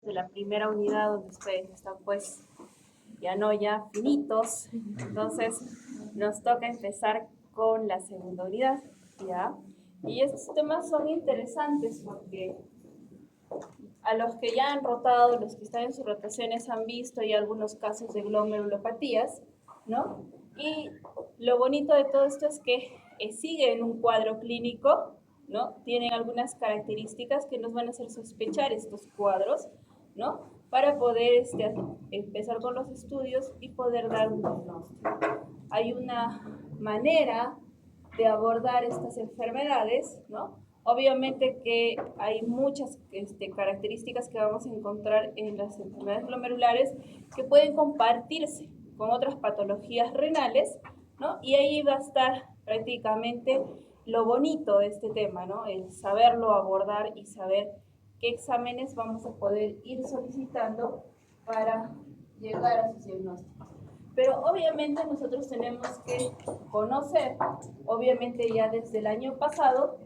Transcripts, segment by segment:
de la primera unidad donde ustedes están pues ya finitos, entonces nos toca empezar con la segunda unidad, ¿ya? Y estos temas son interesantes porque a los que ya han rotado, los que están en sus rotaciones han visto ya algunos casos de glomerulopatías, ¿no? Y lo bonito de todo esto es que siguen un cuadro clínico, ¿no? Tienen algunas características que nos van a hacer sospechar estos cuadros, ¿no? Para poder empezar con los estudios y poder dar un diagnóstico. Hay una manera de abordar estas enfermedades, ¿no? Obviamente que hay muchas características que vamos a encontrar en las enfermedades glomerulares que pueden compartirse con otras patologías renales, ¿no? Y ahí va a estar prácticamente lo bonito de este tema, ¿no? El saberlo abordar y saber qué exámenes vamos a poder ir solicitando para llegar a sus diagnósticos. Pero obviamente nosotros tenemos que conocer, obviamente ya desde el año pasado,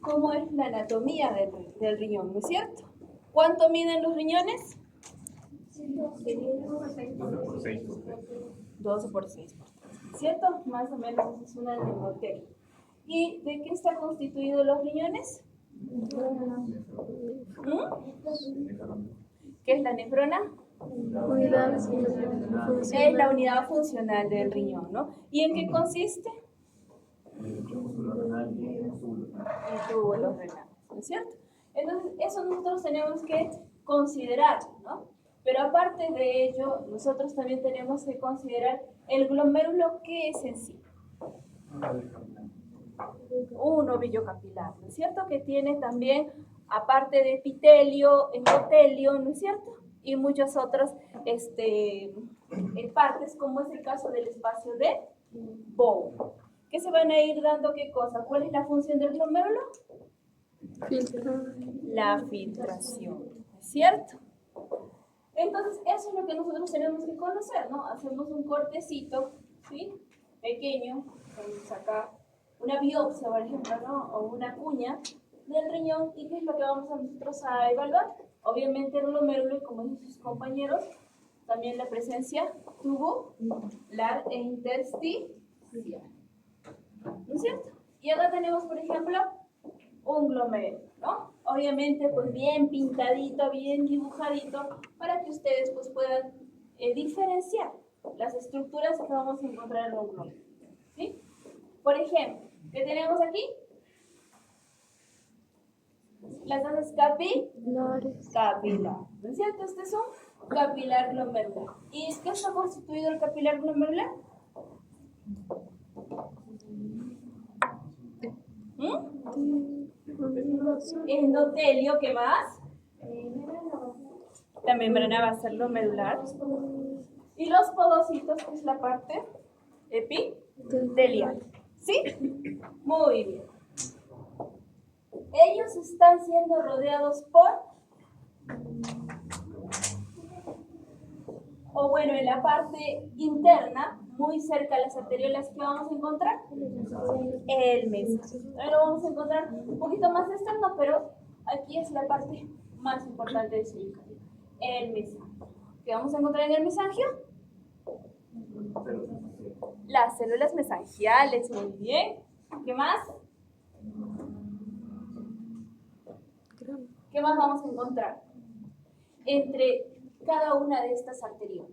cómo es la anatomía del riñón, ¿no es cierto? ¿Cuánto miden los riñones? 12 por 6 por 3, ¿cierto? Más o menos es una nemotela. ¿Y de qué están constituidos los riñones? ¿Qué es la nefrona? Es la unidad funcional del riñón, ¿no? ¿Y en qué consiste? En túbulos renales, ¿no es cierto? Entonces, eso nosotros tenemos que considerar, ¿no? Pero aparte de ello, nosotros también tenemos que considerar el glomérulo, ¿qué es en sí? Un ovillo capilar, ¿no es cierto? Que tiene también, aparte de epitelio, endotelio, ¿no es cierto? Y muchas otras partes, como es el caso del espacio de Bowman. ¿Qué se van a ir dando qué cosa? ¿Cuál es la función del glomérulo? La filtración, ¿es cierto? Entonces, eso es lo que nosotros tenemos que conocer, ¿no? Hacemos un cortecito, ¿sí? Pequeño, vamos acá una biopsia, por ejemplo, ¿no? O una cuña del riñón, ¿y qué es lo que vamos a nosotros a evaluar? Obviamente el glomérulo, y como dicen sus compañeros, también la presencia tubular e intersticial, ¿no es cierto? Y acá tenemos, por ejemplo, un glomérulo, ¿no? Obviamente, pues bien pintadito, bien dibujadito, para que ustedes pues puedan diferenciar las estructuras que vamos a encontrar en un glomérulo, ¿sí? Por ejemplo, ¿qué tenemos aquí? Las dos capilares. Capilar, ¿no es cierto? Este es un capilar glomerular. ¿Y qué está constituido el capilar glomerular? Endotelio, ¿qué más? La membrana va a ser glomerular. Y los podocitos, que es la parte epitelial. ¿Sí? Muy bien. Ellos están siendo rodeados por, o bueno, en la parte interna, muy cerca a las arteriolas, ¿qué vamos a encontrar? El mesangium. Ahora lo vamos a encontrar un poquito más externo, pero aquí es la parte más importante de su hija. El mesangium. ¿Qué vamos a encontrar en el mesangium? Las células mesangiales, muy bien. ¿Qué más? ¿Qué más vamos a encontrar? Entre cada una de estas arteriolas.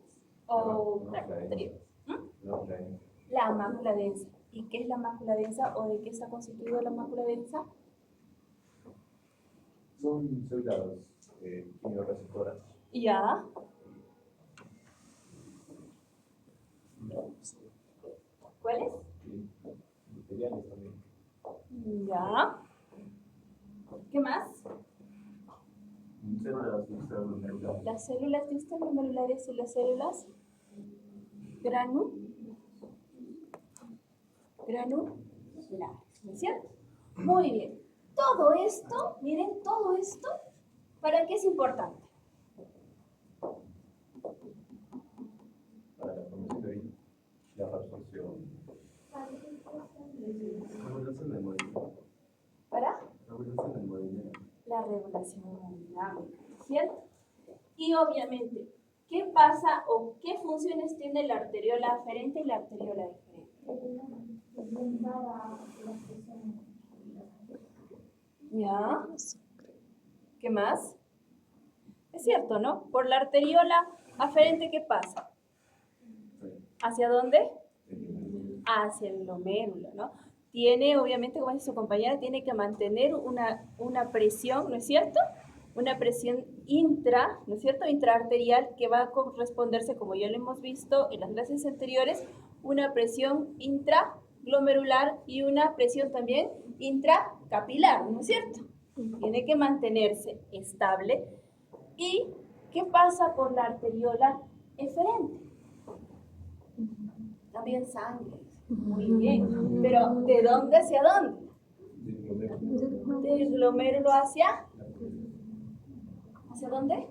La mácula densa. ¿Y qué es la mácula densa o de qué está constituida la mácula densa? Son células quimioreceptoras. Ya. ¿Cuáles? Epiteliales también. Ya. ¿Qué más? Células extraglomerulares. Las células extraglomerulares y las células granulares, ¿no es cierto? Muy bien. Todo esto, miren, todo esto, ¿para qué es importante? Para la formación de vida, la absorción. ¿Para? La regulación hemodinámica, ¿cierto? Y obviamente, ¿qué pasa o qué funciones tiene la arteriola aferente y la arteriola deferente? ¿Ya? ¿Qué más? Es cierto, ¿no? Por la arteriola aferente, ¿qué pasa? ¿Hacia dónde? Hacia el glomérulo, ¿no? Tiene, obviamente, como dice su compañera, tiene que mantener una presión, ¿no es cierto? Una presión ¿no es cierto? Intraarterial que va a corresponderse, como ya lo hemos visto en las clases anteriores, una presión intraglomerular y una presión también intracapilar, ¿no es cierto? Tiene que mantenerse estable. ¿Y qué pasa por la arteriola eferente? También sangre. Muy bien. Pero ¿de dónde hacia dónde? Del glomérulo hacia... ¿Hacia dónde?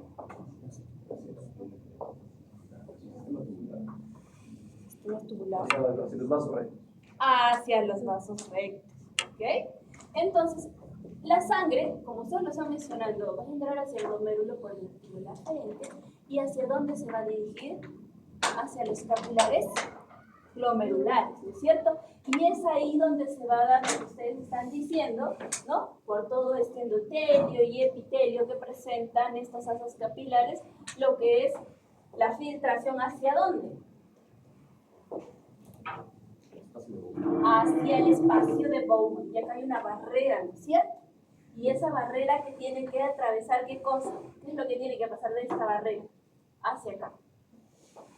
Hacia los vasos rectos. Hacia los vasos rectos. ¿Ok? Entonces, la sangre, como ustedes lo están mencionando, va a entrar hacia el glomérulo por el arteriola aferente. ¿Y hacia dónde se va a dirigir? Hacia los capilares glomerulares, ¿no es cierto? Y es ahí donde se va a dar lo que ustedes están diciendo, ¿no? Por todo este endotelio y epitelio que presentan estos vasos capilares, lo que es la filtración ¿hacia dónde? Hacia el espacio de Bowman. Y acá hay una barrera, ¿no es cierto? Y esa barrera que tiene que atravesar, ¿qué cosa? ¿Qué es lo que tiene que pasar de esta barrera? Hacia acá.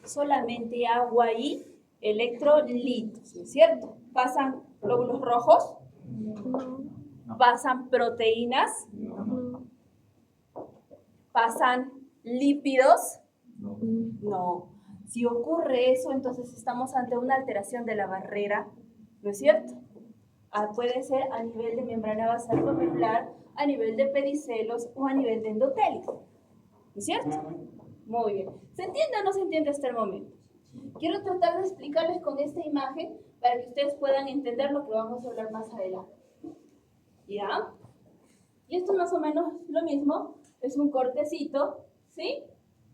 Solamente agua y electrolitos, ¿no es cierto? ¿Pasan glóbulos rojos? ¿Pasan proteínas? ¿Pasan lípidos? No. Si ocurre eso, entonces estamos ante una alteración de la barrera, ¿no es cierto? Puede ser a nivel de membrana basal glomerular, a nivel de pedicelos o a nivel de endotelios, ¿no es cierto? Muy bien. ¿Se entiende o no se entiende hasta el momento? Quiero tratar de explicarles con esta imagen para que ustedes puedan entender lo que vamos a hablar más adelante. ¿Ya? Y esto es más o menos lo mismo. Es un cortecito, ¿sí?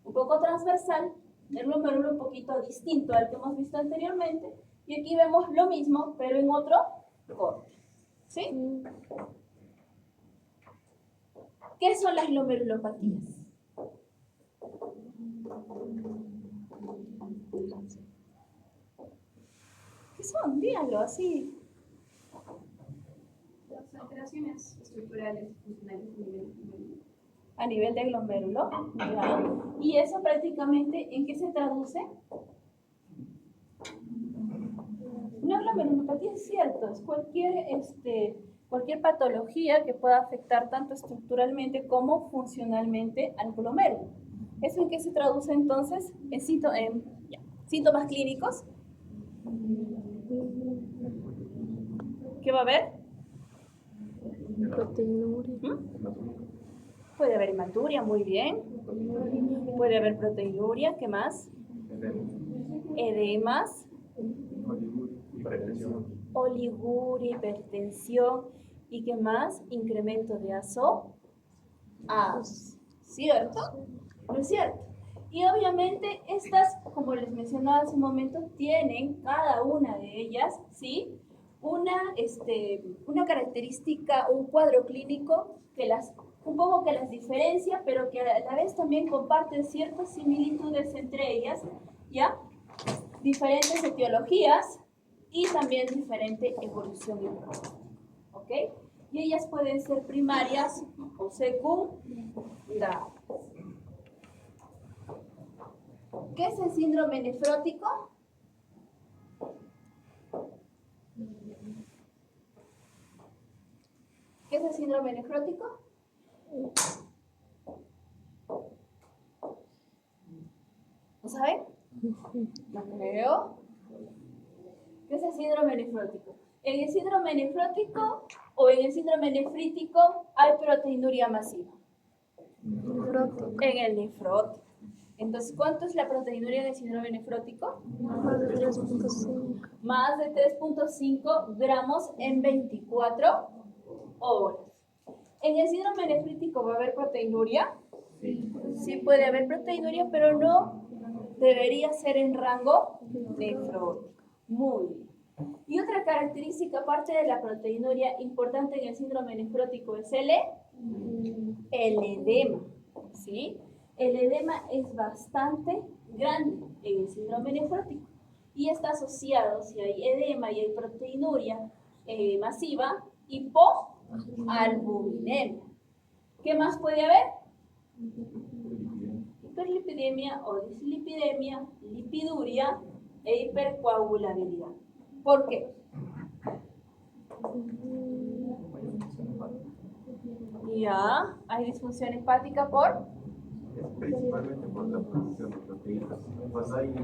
Un poco transversal, el glomérulo un poquito distinto al que hemos visto anteriormente. Y aquí vemos lo mismo, pero en otro corte. ¿Sí? ¿Qué son las glomerulopatías? ¿Qué son? Díganlo así. Las alteraciones estructurales y funcionales A nivel de glomérulo. ¿Ya? ¿Y eso prácticamente en qué se traduce? Una glomerulopatía es cierto, es cualquier patología que pueda afectar tanto estructuralmente como funcionalmente al glomérulo. ¿Eso en qué se traduce entonces? En síntomas clínicos. ¿Qué va a haber? Proteinuria. Puede haber hematuria, muy bien. Puede haber proteinuria, ¿qué más? Edemas. Oliguria, hipertensión. ¿Y qué más? Incremento de azo. ¿Cierto? ¿No es cierto? Y obviamente estas, como les mencionaba hace un momento, tienen cada una de ellas, ¿sí? Una característica, un cuadro clínico que un poco que las diferencia, pero que a la vez también comparten ciertas similitudes entre ellas, ¿ya? Diferentes etiologías y también diferente evolución y progreso, ¿ok? Y ellas pueden ser primarias o secundarias. ¿Qué es el síndrome nefrótico? ¿Qué es el síndrome nefrótico? ¿No saben? No creo. ¿Qué es el síndrome nefrótico? En el síndrome nefrótico o en el síndrome nefrítico hay proteinuria masiva. En el nefrótico. Entonces, ¿cuánto es la proteinuria del síndrome nefrótico? Más de 3.5. Más de 3.5 gramos en 24 horas. ¿En el síndrome nefrítico va a haber proteinuria? Sí puede haber proteinuria, pero no debería ser en rango nefrótico. Muy bien. Y otra característica, aparte de la proteinuria, importante en el síndrome nefrótico es el edema. ¿Sí? El edema es bastante grande en el síndrome nefrótico y está asociado, si hay edema y hay proteinuria masiva, hipoalbuminemia. ¿Qué más puede haber? Hiperlipidemia o dislipidemia, lipiduria e hipercoagulabilidad. ¿Por qué? Ya, hay disfunción hepática por Es principalmente por la producción de proteínas. Cuando hay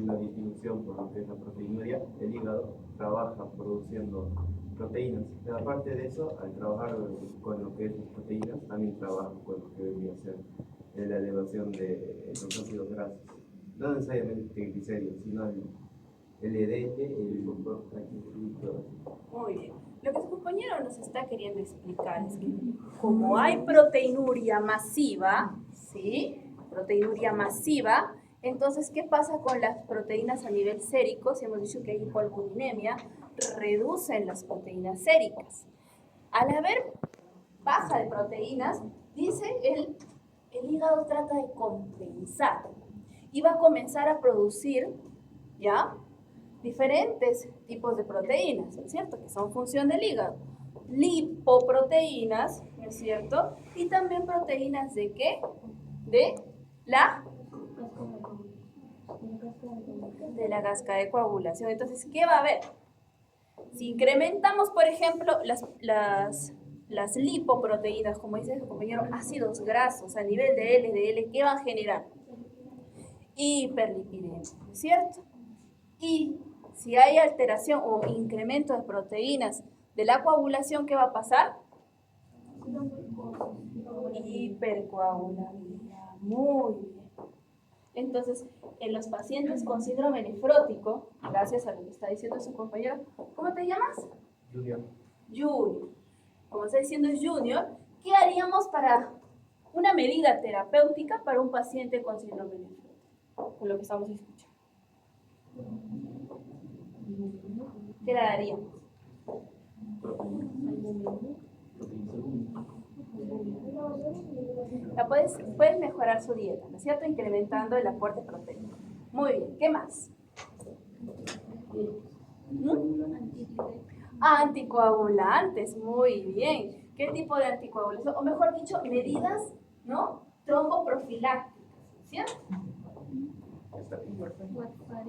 una disminución por lo que es la proteinuria, el hígado trabaja produciendo proteínas. Pero aparte de eso, al trabajar con lo que es las proteínas, también trabaja con lo que debería ser la elevación de los ácidos grasos. No necesariamente triglicéridos, sino el LDL, el triglicéridos. Muy bien. Lo que su compañero nos está queriendo explicar es que como hay proteinuria masiva, ¿sí? Proteinuria masiva, entonces, ¿qué pasa con las proteínas a nivel sérico? Si hemos dicho que hay hipoalbuminemia, reducen las proteínas séricas. Al haber baja de proteínas, dice el hígado trata de compensar y va a comenzar a producir, ¿ya?, diferentes tipos de proteínas, ¿no es cierto?, que son función del hígado. Lipoproteínas, ¿no es cierto? Y también proteínas ¿de qué? De la cascada de coagulación. Entonces, ¿qué va a haber? Si incrementamos, por ejemplo, las lipoproteínas, como dice el compañero, ácidos grasos a nivel de LDL, ¿qué va a generar? Hiperlipidemia, ¿no es cierto? Y si hay alteración o incremento de proteínas de la coagulación, ¿qué va a pasar? Hipercoagulabilidad. Muy bien. Entonces, en los pacientes con síndrome nefrótico, gracias a lo que está diciendo su compañero, ¿cómo te llamas? Junior. Junior. Como está diciendo Junior, ¿qué haríamos para una medida terapéutica para un paciente con síndrome nefrótico? Con lo que estamos escuchando. ¿Qué le daríamos? Puedes mejorar su dieta, ¿no es cierto? Incrementando el aporte proteico. Muy bien, ¿qué más? Anticoagulantes, muy bien. ¿Qué tipo de anticoagulantes? O mejor dicho, medidas, ¿no?, tromboprofilácticas, ¿cierto?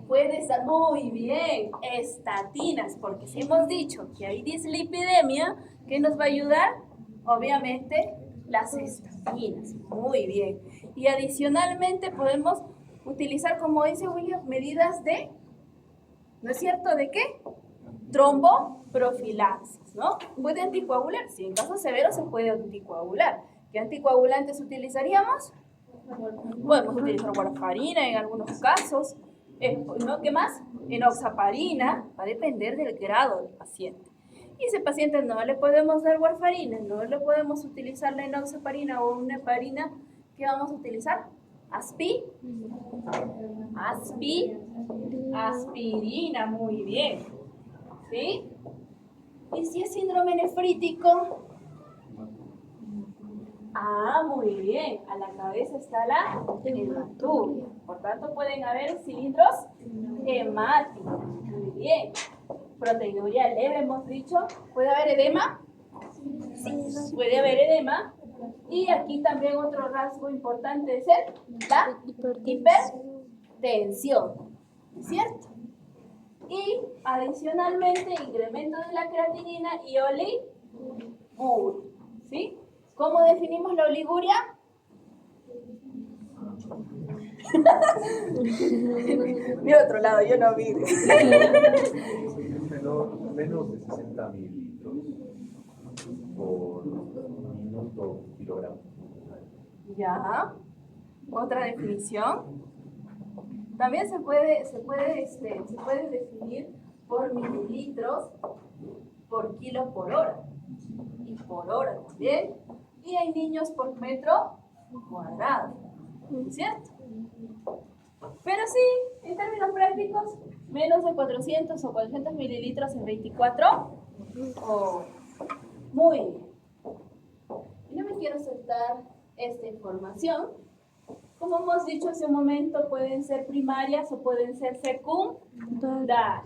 Puede estar muy bien, estatinas, porque si hemos dicho que hay dislipidemia, ¿qué nos va a ayudar? Obviamente, las estatinas, muy bien. Y adicionalmente podemos utilizar, como dice William, medidas de, ¿no es cierto?, ¿de qué? Tromboprofilaxis, ¿no? ¿Puede anticoagular? Si en caso severo se puede anticoagular. ¿Qué anticoagulantes utilizaríamos? Podemos utilizar warfarina en algunos casos, ¿no? ¿Qué más? Enoxaparina, va a depender del grado del paciente. Y si ese paciente no le podemos dar warfarina, no le podemos utilizar la enoxaparina o una heparina, ¿qué vamos a utilizar? Aspirina, muy bien. ¿Sí? Y si es síndrome nefrítico, muy bien. A la cabeza está la hematuria. Por tanto, pueden haber cilindros hemáticos. Muy bien. Proteinuria leve, hemos dicho. ¿Puede haber edema? Sí, puede haber edema. Y aquí también otro rasgo importante es la hipertensión. ¿Cierto? Y adicionalmente, incremento de la creatinina y oliguria. ¿Sí? ¿Cómo definimos la oliguria? Mira otro lado, yo no vi. Menos de 60 mililitros por minuto kilogramo. Ya. Otra definición. También se puede definir por mililitros por kilo por hora. Y por hora también. Y hay niños por metro cuadrado, ¿cierto? Pero sí, en términos prácticos, menos de 400 o 400 mililitros en 24, muy bien. Y no me quiero saltar esta información. Como hemos dicho hace un momento, pueden ser primarias o pueden ser secundarias.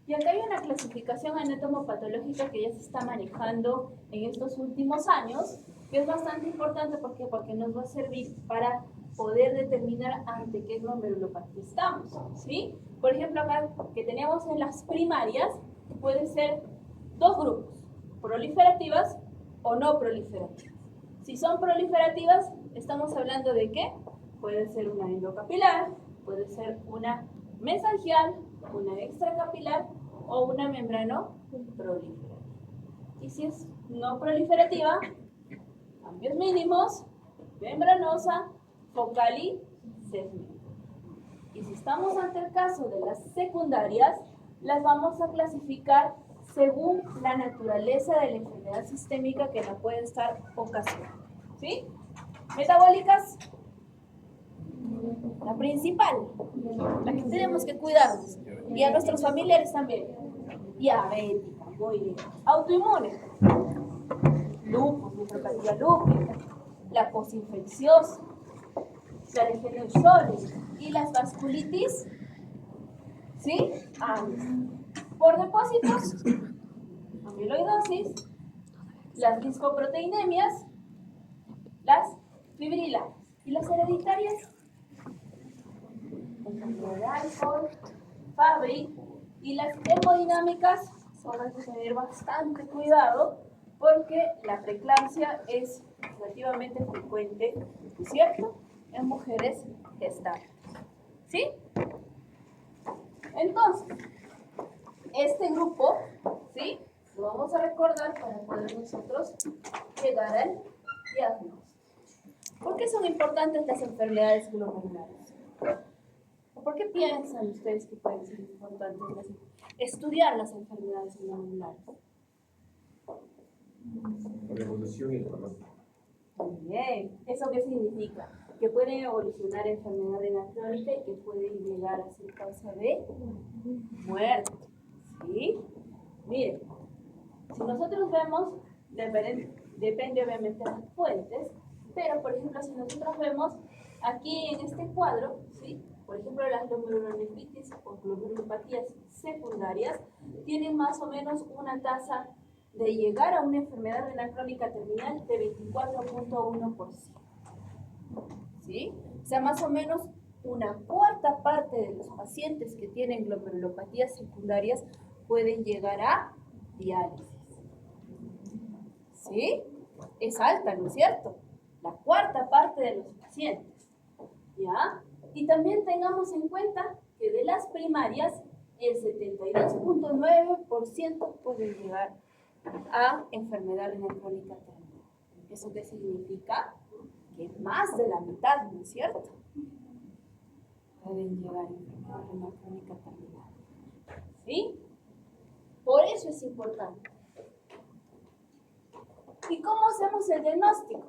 Y acá hay una clasificación anatomopatológica que ya se está manejando en estos últimos años, que es bastante importante porque nos va a servir para poder determinar ante qué glomerulopatía estamos, ¿sí? Por ejemplo, acá que tenemos en las primarias, pueden ser dos grupos, proliferativas o no proliferativas. Si son proliferativas, estamos hablando de qué? Puede ser una endocapilar, puede ser una mesangial, una extracapilar o una membrano proliferativa. Y si es no proliferativa, cambios mínimos, membranosa, focal y segmental. Y si estamos ante el caso de las secundarias, las vamos a clasificar según la naturaleza de la enfermedad sistémica que la puede estar ocasionando. ¿Sí? Metabólicas, la principal, la que tenemos que cuidarnos, y a nuestros familiares también. Diabética, muy bien. Autoinmune, lupus, nefropatía lúpica, la posinfecciosa, la legionelitis y las vasculitis, ¿sí? Por depósitos, amiloidosis, las discoproteinemias, las fibrilares y las hereditarias, enfermedad de alcohol, Fabry, y las hemodinámicas son las que tener bastante cuidado porque la preeclampsia es relativamente frecuente, ¿no es cierto?, en mujeres gestantes. ¿Sí? Entonces, este grupo, ¿sí?, lo vamos a recordar para poder nosotros llegar al diagnóstico. ¿Por qué son importantes las enfermedades glomerulares? ¿Por qué piensan ustedes que pueden ser importantes estudiar las enfermedades glomerulares? Por evolución y ecológica. Muy bien. ¿Eso qué significa? Que pueden evolucionar enfermedad renal crónica y que pueden llegar a ser causa de muerte. ¿Sí? Miren, si nosotros vemos, depende obviamente de las fuentes, pero por ejemplo, si nosotros vemos aquí en este cuadro, ¿sí?, por ejemplo, las glomerulonefritis o glomerulopatías secundarias tienen más o menos una tasa de llegar a una enfermedad renal crónica terminal de 24.1%. ¿Sí? O sea, más o menos una cuarta parte de los pacientes que tienen glomerulopatías secundarias pueden llegar a diálisis. ¿Sí? Es alta, ¿no es cierto? La cuarta parte de los pacientes. ¿Ya? Y también tengamos en cuenta que de las primarias, el 72.9% puede llegar a enfermedad renal crónica terminal. ¿Eso qué significa? Que más de la mitad, ¿no es cierto?, pueden llegar a enfermedad renal crónica terminal. ¿Sí? Por eso es importante. ¿Y cómo hacemos el diagnóstico?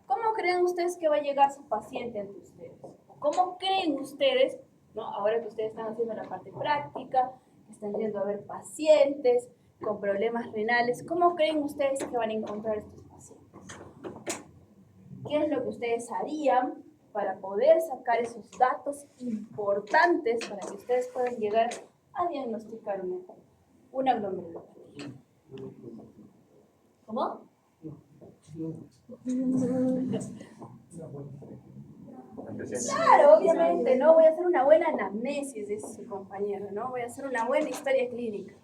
¿Cómo creen ustedes que va a llegar su paciente ante ustedes? ¿Cómo creen ustedes, ¿no?, ahora que ustedes están haciendo la parte práctica, están yendo a ver pacientes con problemas renales, ¿cómo creen ustedes que van a encontrar estos pacientes? ¿Qué es lo que ustedes harían para poder sacar esos datos importantes para que ustedes puedan llegar a diagnosticar una glomerulopatía? ¿Cómo? Claro, obviamente, ¿no? Voy a hacer una buena anamnesis, dice su compañero, ¿no? Voy a hacer una buena historia clínica.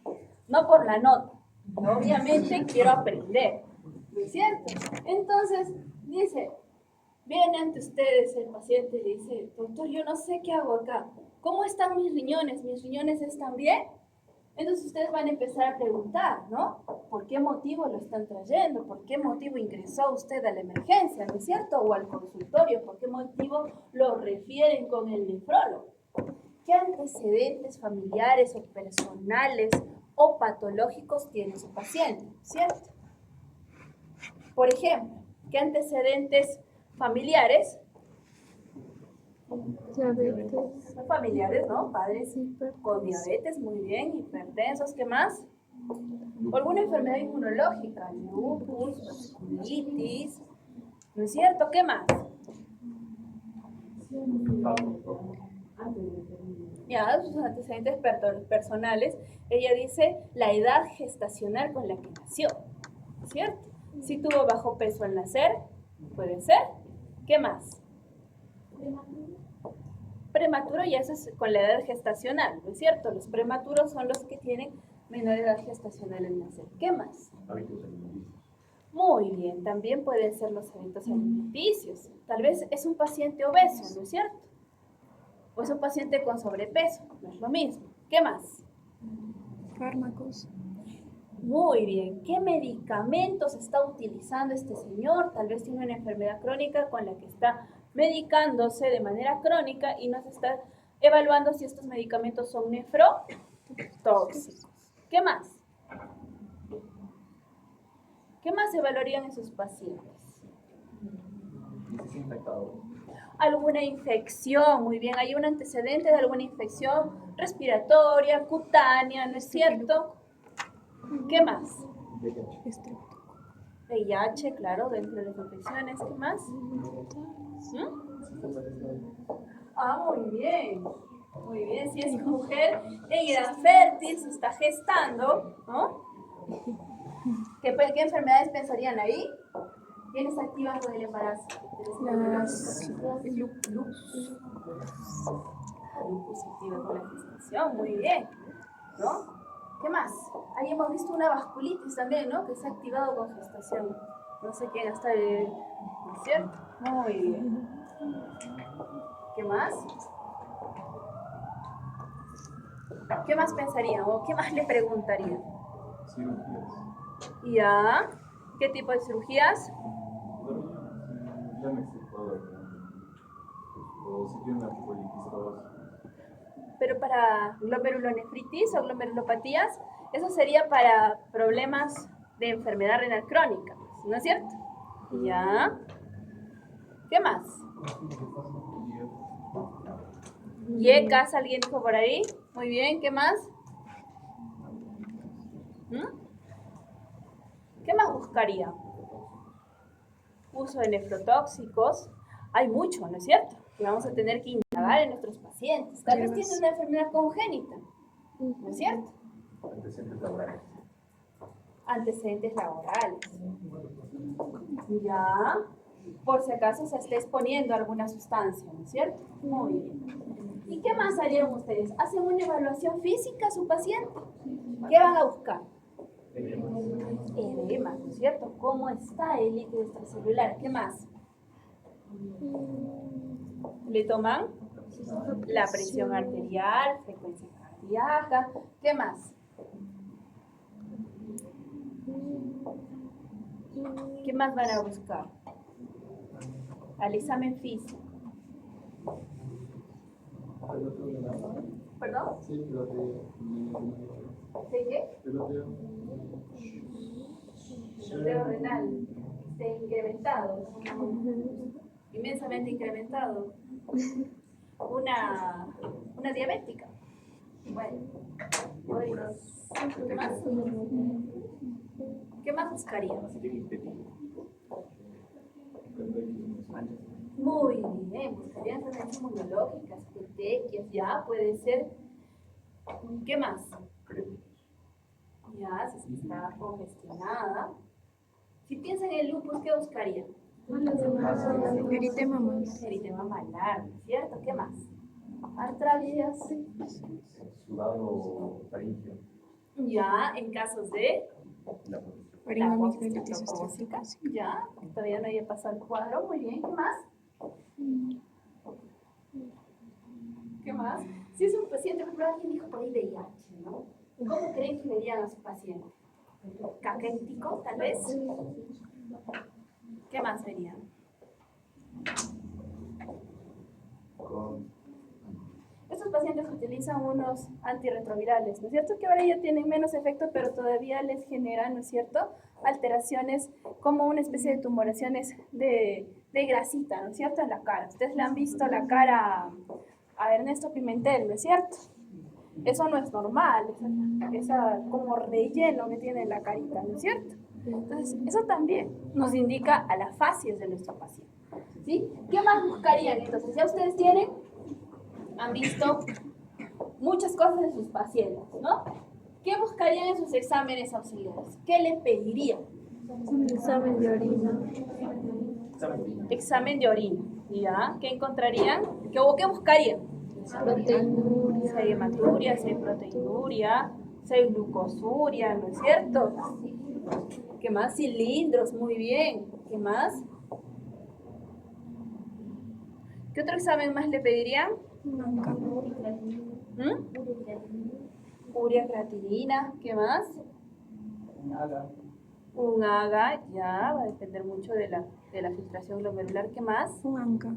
No por la nota. Obviamente quiero aprender. ¿No es cierto? Entonces, dice, viene ante ustedes el paciente y le dice, doctor, yo no sé qué hago acá. ¿Cómo están mis riñones? ¿Mis riñones están bien? Entonces ustedes van a empezar a preguntar, ¿no? ¿Por qué motivo lo están trayendo? ¿Por qué motivo ingresó usted a la emergencia, ¿no es cierto? O al consultorio. ¿Por qué motivo lo refieren con el nefrólogo? ¿Qué antecedentes familiares o personales o patológicos tiene su paciente, ¿cierto? Por ejemplo, ¿qué antecedentes familiares. Diabetes. Son familiares, ¿no? Padres Hiper. con diabetes, muy bien, hipertensos, ¿qué más? O alguna enfermedad inmunológica, lupus, vasculitis, ¿no es cierto? ¿Qué más? Ya, sus antecedentes personales, ella dice la edad gestacional con la que nació, ¿cierto? Si tuvo bajo peso al nacer, puede ser. ¿Qué más? Prematuro, y eso es con la edad gestacional, ¿no es cierto? Los prematuros son los que tienen menor edad gestacional al nacer. ¿Qué más? Hábitos alimenticios. Muy bien, también pueden ser los hábitos alimenticios. Tal vez es un paciente obeso, ¿no es cierto? O es un paciente con sobrepeso, no es lo mismo. ¿Qué más? Fármacos. Muy bien, ¿qué medicamentos está utilizando este señor? Tal vez tiene una enfermedad crónica con la que está medicándose de manera crónica y nos está evaluando si estos medicamentos son nefrotóxicos. ¿Qué más? ¿Qué más evaluarían en sus pacientes? Alguna infección, muy bien, hay un antecedente de alguna infección respiratoria, cutánea, ¿no es cierto? ¿Qué más? VIH, claro, dentro de las infecciones, ¿qué más? Muy bien, si es mujer en edad fértil, se está gestando, ¿no? ¿Qué enfermedades pensarían ahí? ¿Quiénes activan con el embarazo? Lupus activa con la gestación, muy bien, ¿no? ¿Qué más? Ahí hemos visto una vasculitis también, ¿no? Que se ha activado con gestación. No sé quién está, ¿no es cierto? Muy bien. ¿Qué más? ¿Qué más pensarían o qué más le preguntarían? Cirugías. ¿Ya? ¿Qué tipo de cirugías? Llámese todo. O si tiene una poliquistosis. Pero para glomerulonefritis o glomerulopatías, eso sería para problemas de enfermedad renal crónica, ¿no es cierto? ¿Ya? ¿Qué más? Yecas, ¿alguien dijo por ahí? Muy bien, ¿qué más? ¿Qué más buscaría? Uso de nefrotóxicos. Hay mucho, ¿no es cierto? Que vamos a tener que indagar en nuestros pacientes. Tal vez tienen una enfermedad congénita, ¿no es cierto? Antecedentes laborales. Antecedentes laborales. Ya, por si acaso se esté exponiendo a alguna sustancia, ¿no es cierto? Muy bien. ¿Y qué más harían ustedes? ¿Hacen una evaluación física a su paciente? ¿Qué van a buscar? Edema, ¿no es cierto? ¿Cómo está el líquido extracelular? ¿Qué más? ¿Le toman? La presión arterial, frecuencia cardíaca. ¿Qué más? ¿Qué más van a buscar? Al examen físico. ¿Perdón? Sí, pero ¿De qué? Peloteo renal. Incrementado. Inmensamente incrementado. Una diabética. Bueno. ¿Qué más? ¿Qué más buscaríamos? Muy bien, buscarían enfermedades inmunológicas, petequias, ya puede ser. ¿Qué más? Ya, si está congestionada. Si piensan en el lupus, ¿qué buscarían? Eritema más. Eritema malar, ¿cierto? ¿Qué más? Artralgias. Sudado faríngeo. Ya, en casos de Faringoamigdalitis estreptocócica. estreptocócica. Ya, todavía no haya pasado el cuadro. Muy bien, ¿qué más? ¿Qué más? Si es un paciente, por ejemplo, alguien dijo por ahí VIH, ¿no? ¿Cómo creen que verían a su paciente? ¿Caquético, tal vez? ¿Qué más verían? Estos pacientes utilizan unos antirretrovirales, ¿no es cierto? Que ahora ya tienen menos efecto, pero todavía les generan, ¿no es cierto?, alteraciones como una especie de tumoraciones de de grasita, ¿no es cierto?, en la cara. Ustedes le han visto la cara a Ernesto Pimentel, ¿no es cierto? Eso no es normal, esa como relleno que tiene en la carita, ¿no es cierto? Entonces, eso también nos indica a la facies de nuestro paciente, ¿sí? ¿Qué más buscarían? Entonces, ya ustedes han visto muchas cosas de sus pacientes, ¿no? ¿Qué buscarían en sus exámenes auxiliares? ¿Qué le pedirían? Un examen de orina. Examen de orina, ¿ya? ¿Qué encontrarían? ¿Qué buscarían? Proteinuria. Si hay hematuria, si hay proteinuria, si hay glucosuria, ¿no es cierto? ¿Qué más? Cilindros, muy bien. ¿Qué más? ¿Qué otro examen más le pedirían? Un ANCA. Urea creatinina, ¿qué más? Un AGA, ya, va a depender mucho de la filtración glomerular, ¿qué más? Un ANCA.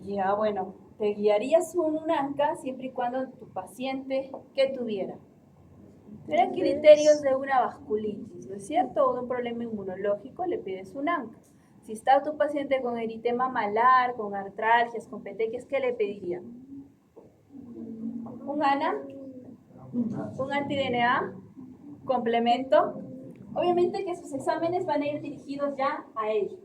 Ya, bueno, te guiarías un ANCA siempre y cuando tu paciente, ¿qué tuviera? Tuviera criterios de una vasculitis, ¿no es cierto? O de un problema inmunológico, le pides un ANCA. Si está tu paciente con eritema malar, con artralgias, con petequias, ¿qué le pediría? ¿Un ANA? ¿Un anti-DNA? ¿Complemento? Obviamente que sus exámenes van a ir dirigidos ya a ello.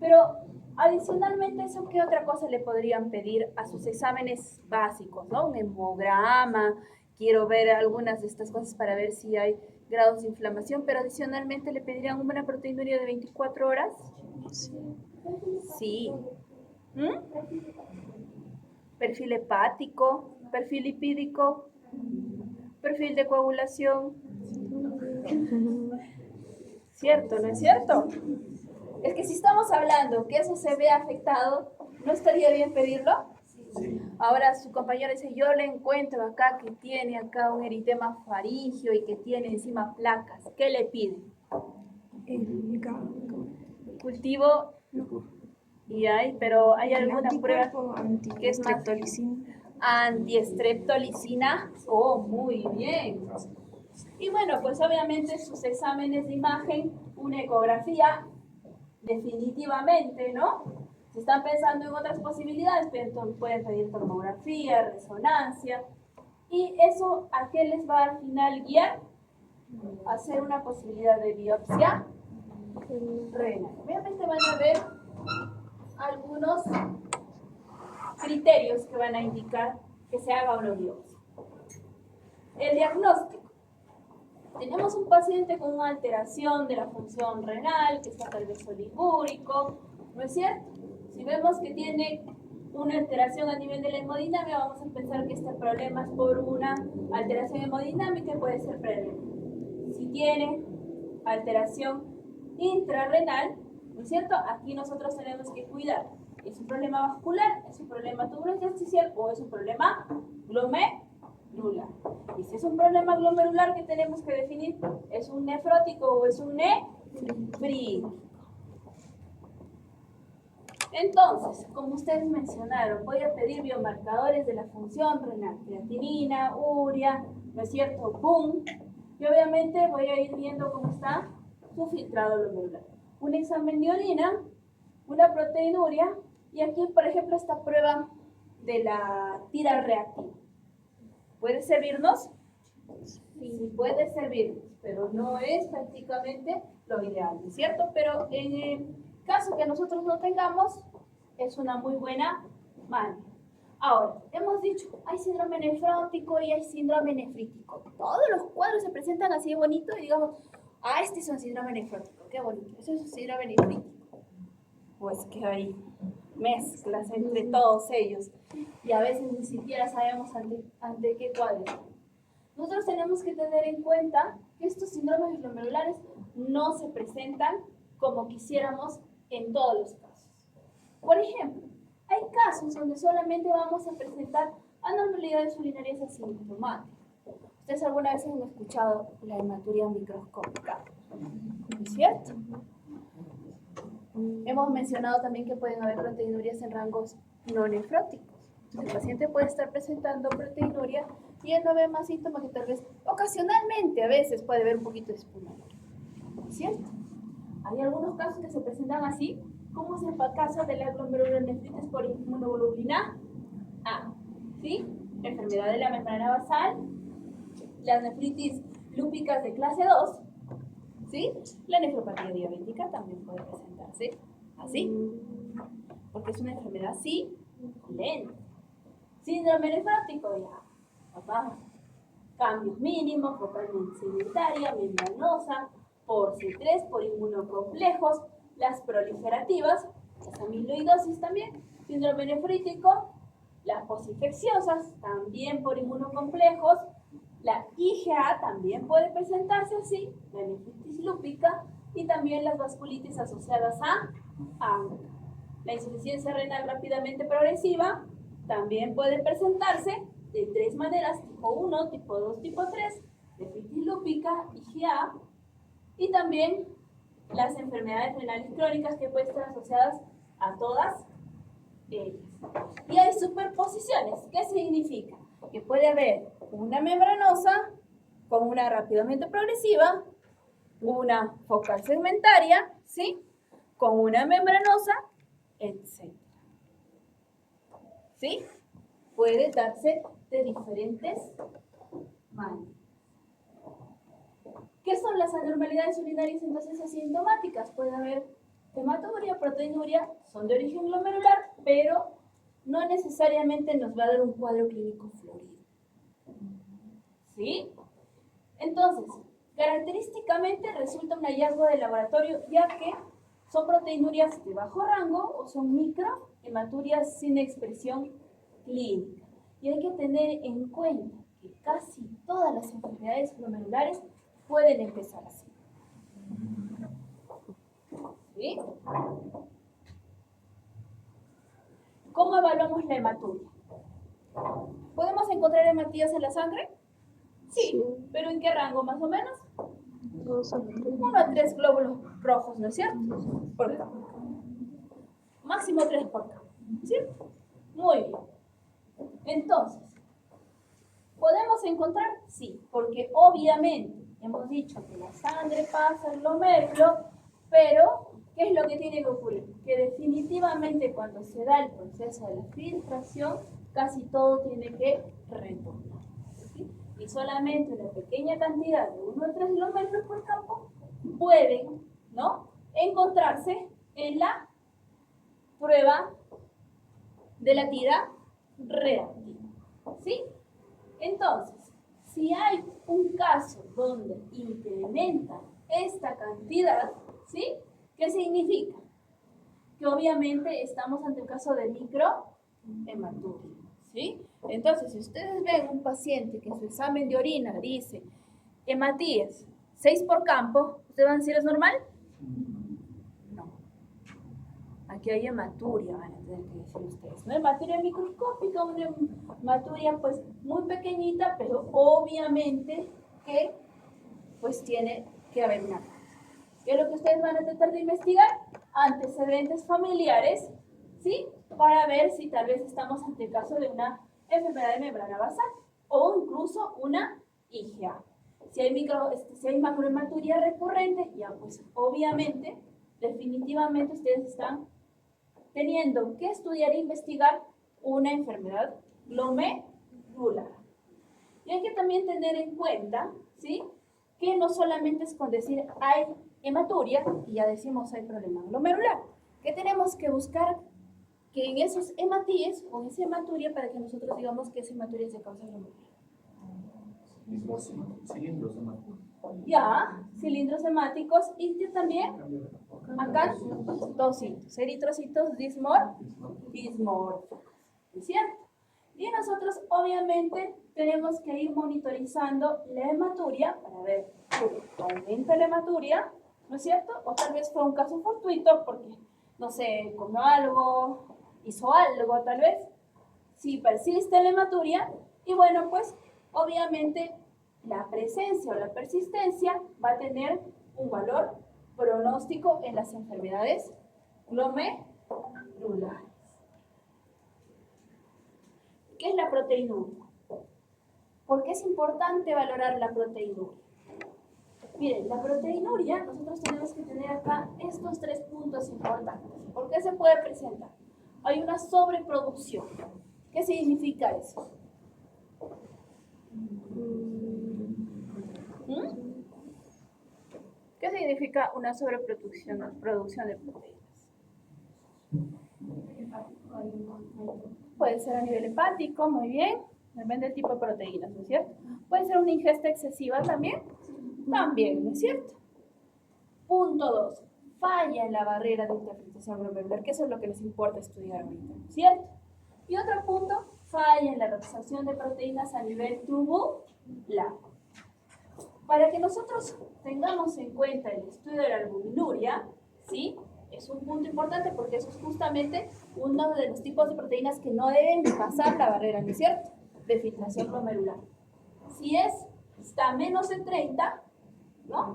Pero adicionalmente eso, ¿qué otra cosa le podrían pedir a sus exámenes básicos, ¿no? Un hemograma, quiero ver algunas de estas cosas para ver si hay grados de inflamación, pero adicionalmente le pedirían una proteinuria de 24 horas. Sí. Perfil hepático, perfil lipídico, perfil de coagulación. ¿Cierto? ¿No es cierto? Es que si estamos hablando que eso se ve afectado, ¿no estaría bien pedirlo? Sí. Ahora su compañero dice, yo le encuentro acá que tiene acá un eritema faríngeo y que tiene encima placas. ¿Qué le pide? El GAG. Cultivo y pero hay alguna prueba que es más antiestreptolicina. Oh, muy bien. Y bueno, pues obviamente sus exámenes de imagen, una ecografía, definitivamente, ¿no? Si están pensando en otras posibilidades, pueden pedir tomografía, resonancia. ¿Y eso a qué les va al final guiar? Hacer una posibilidad de biopsia renal. Obviamente van a ver algunos criterios que van a indicar que se haga una biopsia. El diagnóstico. Tenemos un paciente con una alteración de la función renal, que está tal vez oligúrico, ¿no es cierto? Si vemos que tiene una alteración a nivel de la hemodinamia, vamos a pensar que este problema es por una alteración hemodinámica y puede ser previa. Si tiene alteración intrarrenal, ¿no es cierto? Aquí nosotros tenemos que cuidar. ¿Es un problema vascular? ¿Es un problema tubulointersticial? ¿O es un problema glomerular? Y si es un problema glomerular que tenemos que definir, ¿es un nefrótico o es un nefrítico? Entonces, como ustedes mencionaron, voy a pedir biomarcadores de la función renal, creatinina, urea, ¿no es cierto? PUM. Y obviamente voy a ir viendo cómo está su filtrado glomerular. Un examen de orina, una proteinuria, y aquí, por ejemplo, esta prueba de la tira reactiva. ¿Puede servirnos? Sí, puede servirnos, pero no es prácticamente lo ideal, ¿no es cierto? Pero en el caso que nosotros no tengamos, es una muy buena manera. Ahora, hemos dicho, hay síndrome nefrótico y hay síndrome nefrítico. Todos los cuadros se presentan así de bonito y digamos, este es un síndrome nefrótico, qué bonito, eso es un síndrome nefrítico. Pues que hay mezclas entre todos ellos y a veces ni siquiera sabemos ante qué cuadro. Nosotros tenemos que tener en cuenta que estos síndromes glomerulares no se presentan como quisiéramos en todos los casos. Por ejemplo, hay casos donde solamente vamos a presentar anormalidades urinarias asintomáticas. Ustedes alguna vez han escuchado la hematuria microscópica, ¿no es cierto? Hemos mencionado también que pueden haber proteinurias en rangos no nefróticos. El paciente puede estar presentando proteinuria y él no ve más síntomas que tal vez ocasionalmente a veces puede haber un poquito de espuma, ¿cierto? Hay algunos casos que se presentan así ¿Cómo es el caso de la glomerulonefritis por inmunoglobulina A? ¿Sí? Enfermedad de la membrana basal, las nefritis lúpicas de clase 2, ¿sí? La nefropatía diabética también puede presentarse así, porque es una enfermedad silente. Síndrome nefrótico, ya, vamos. Cambios mínimos, focalmente sedentaria, membranosa, por C3, por inmunocomplejos, las proliferativas, las amiloidosis también, síndrome nefrítico, las posinfecciosas, también por inmunocomplejos, la IgA también puede presentarse así, la nefritis lúpica y también las vasculitis asociadas a ANCA. La insuficiencia renal rápidamente progresiva también puede presentarse de 3 maneras, tipo 1, tipo 2, tipo 3, nefritis lúpica, IgA, y también las enfermedades renales crónicas que pueden estar asociadas a todas ellas. Y hay superposiciones. ¿Qué significa? Que puede haber una membranosa con una rápidamente progresiva, una focal segmentaria, ¿sí? Con una membranosa, etc. ¿Sí? Puede darse de diferentes maneras. ¿Qué son las anormalidades urinarias entonces asintomáticas? Puede haber hematuria, proteinuria, son de origen glomerular, pero no necesariamente nos va a dar un cuadro clínico florido. ¿Sí? Entonces, característicamente resulta un hallazgo de laboratorio, ya que son proteinurias de bajo rango o son microhematurias sin expresión clínica. Y hay que tener en cuenta que casi todas las enfermedades glomerulares pueden empezar así. ¿Sí? ¿Cómo evaluamos la hematuria? ¿Podemos encontrar hematías en la sangre? Sí, pero ¿en qué rango más o menos? 2 a 3. 1 a 3 glóbulos rojos, ¿no es cierto? Por campo. Máximo 3 por campo, ¿cierto? Muy bien. Entonces, ¿podemos encontrar? Sí, porque obviamente hemos dicho que la sangre pasa al glomérulo, pero ¿qué es lo que tiene que ocurrir? Que definitivamente cuando se da el proceso de la filtración, casi todo tiene que retornar. ¿Sí? Y solamente una pequeña cantidad de 1 a 3 glomérulos por campo pueden, ¿no?, encontrarse en la prueba de la tira reactiva. ¿Sí? Entonces, si hay un caso donde incrementa esta cantidad, ¿sí? ¿Qué significa? Que obviamente estamos ante un caso de microhematuria, ¿sí? Entonces, si ustedes ven un paciente que en su examen de orina dice hematías 6 por campo, ¿ustedes van a decir es normal? No. Aquí hay hematuria, van a tener que decir ustedes. Una hematuria microscópica, una hematuria pues muy pequeñita, pero obviamente que pues tiene que haber una causa. ¿Qué es lo que ustedes van a tratar de investigar? Antecedentes familiares, ¿sí? Para ver si tal vez estamos ante el caso de una enfermedad de membrana basal o incluso una IgA. Si hay macrohematuria recurrente, ya pues obviamente, definitivamente ustedes están teniendo que estudiar e investigar una enfermedad glomerular. Y hay que también tener en cuenta, ¿sí?, que no solamente es con decir hay hematuria y ya decimos hay problema glomerular, que tenemos que buscar que en esos hematíes o en esa hematuria para que nosotros digamos que esa hematuria es de causa glomerular. Cilindros hemáticos. Ya, cilindros hemáticos y que también acá tocitos, eritrocitos dismórficos, ¿es cierto? Y nosotros obviamente tenemos que ir monitorizando la hematuria para ver si aumenta la hematuria, ¿no es cierto? O tal vez fue un caso fortuito porque, no sé, comió algo, hizo algo tal vez. Si persiste la hematuria, y bueno, pues obviamente la presencia o la persistencia va a tener un valor pronóstico en las enfermedades glomerulares. ¿Qué es la proteinuria? ¿Por qué es importante valorar la proteinuria? Miren, la proteinuria, nosotros tenemos que tener acá estos 3 puntos importantes. ¿Por qué se puede presentar? Hay una sobreproducción. ¿Qué significa eso? ¿Qué significa una sobreproducción de proteínas? Puede ser a nivel hepático, muy bien. Depende del tipo de proteínas, ¿no es cierto? Puede ser una ingesta excesiva también. También, ¿no es cierto? Punto 2. Falla en la barrera de interpretación glomerular, que eso es lo que les importa estudiar ahorita, ¿no es cierto? Y otro punto, falla en la reabsorción de proteínas a nivel tubular. Para que nosotros tengamos en cuenta el estudio de la albuminuria, ¿sí? Es un punto importante porque eso es justamente uno de los tipos de proteínas que no deben pasar la barrera, ¿no es cierto? De filtración glomerular. Si está menos de 30, ¿no?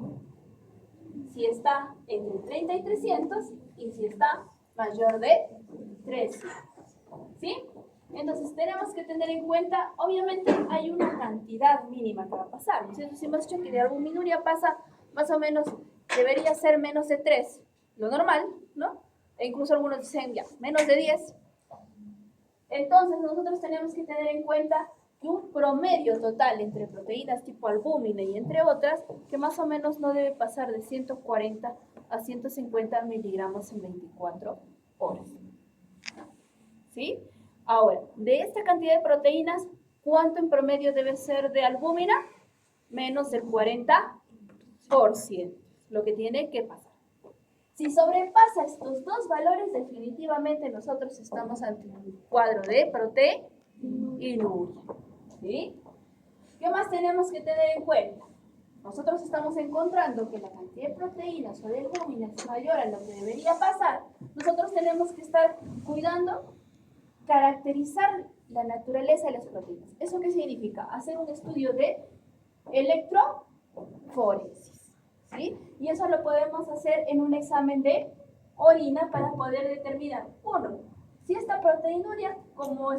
Si está entre 30 y 300 y si está mayor de 300, ¿sí? Entonces tenemos que tener en cuenta, obviamente hay una cantidad mínima que va a pasar. Si hemos dicho que de albuminuria pasa más o menos, debería ser menos de 3, lo normal, ¿no? E incluso algunos dicen ya, menos de 10. Entonces nosotros tenemos que tener en cuenta que un promedio total entre proteínas tipo albúmina y entre otras, que más o menos no debe pasar de 140 a 150 miligramos en 24 horas. ¿Sí? Ahora, de esta cantidad de proteínas, ¿cuánto en promedio debe ser de albúmina? Menos del 40%, lo que tiene que pasar. Si sobrepasa estos dos valores, definitivamente nosotros estamos ante un cuadro de proteinuria. ¿Sí? ¿Qué más tenemos que tener en cuenta? Nosotros estamos encontrando que la cantidad de proteínas o de albúmina es mayor a lo que debería pasar. Nosotros tenemos que estar cuidando, caracterizar la naturaleza de las proteínas. ¿Eso qué significa? Hacer un estudio de electroforesis, ¿sí? Y eso lo podemos hacer en un examen de orina para poder determinar, uno, si esta proteinuria como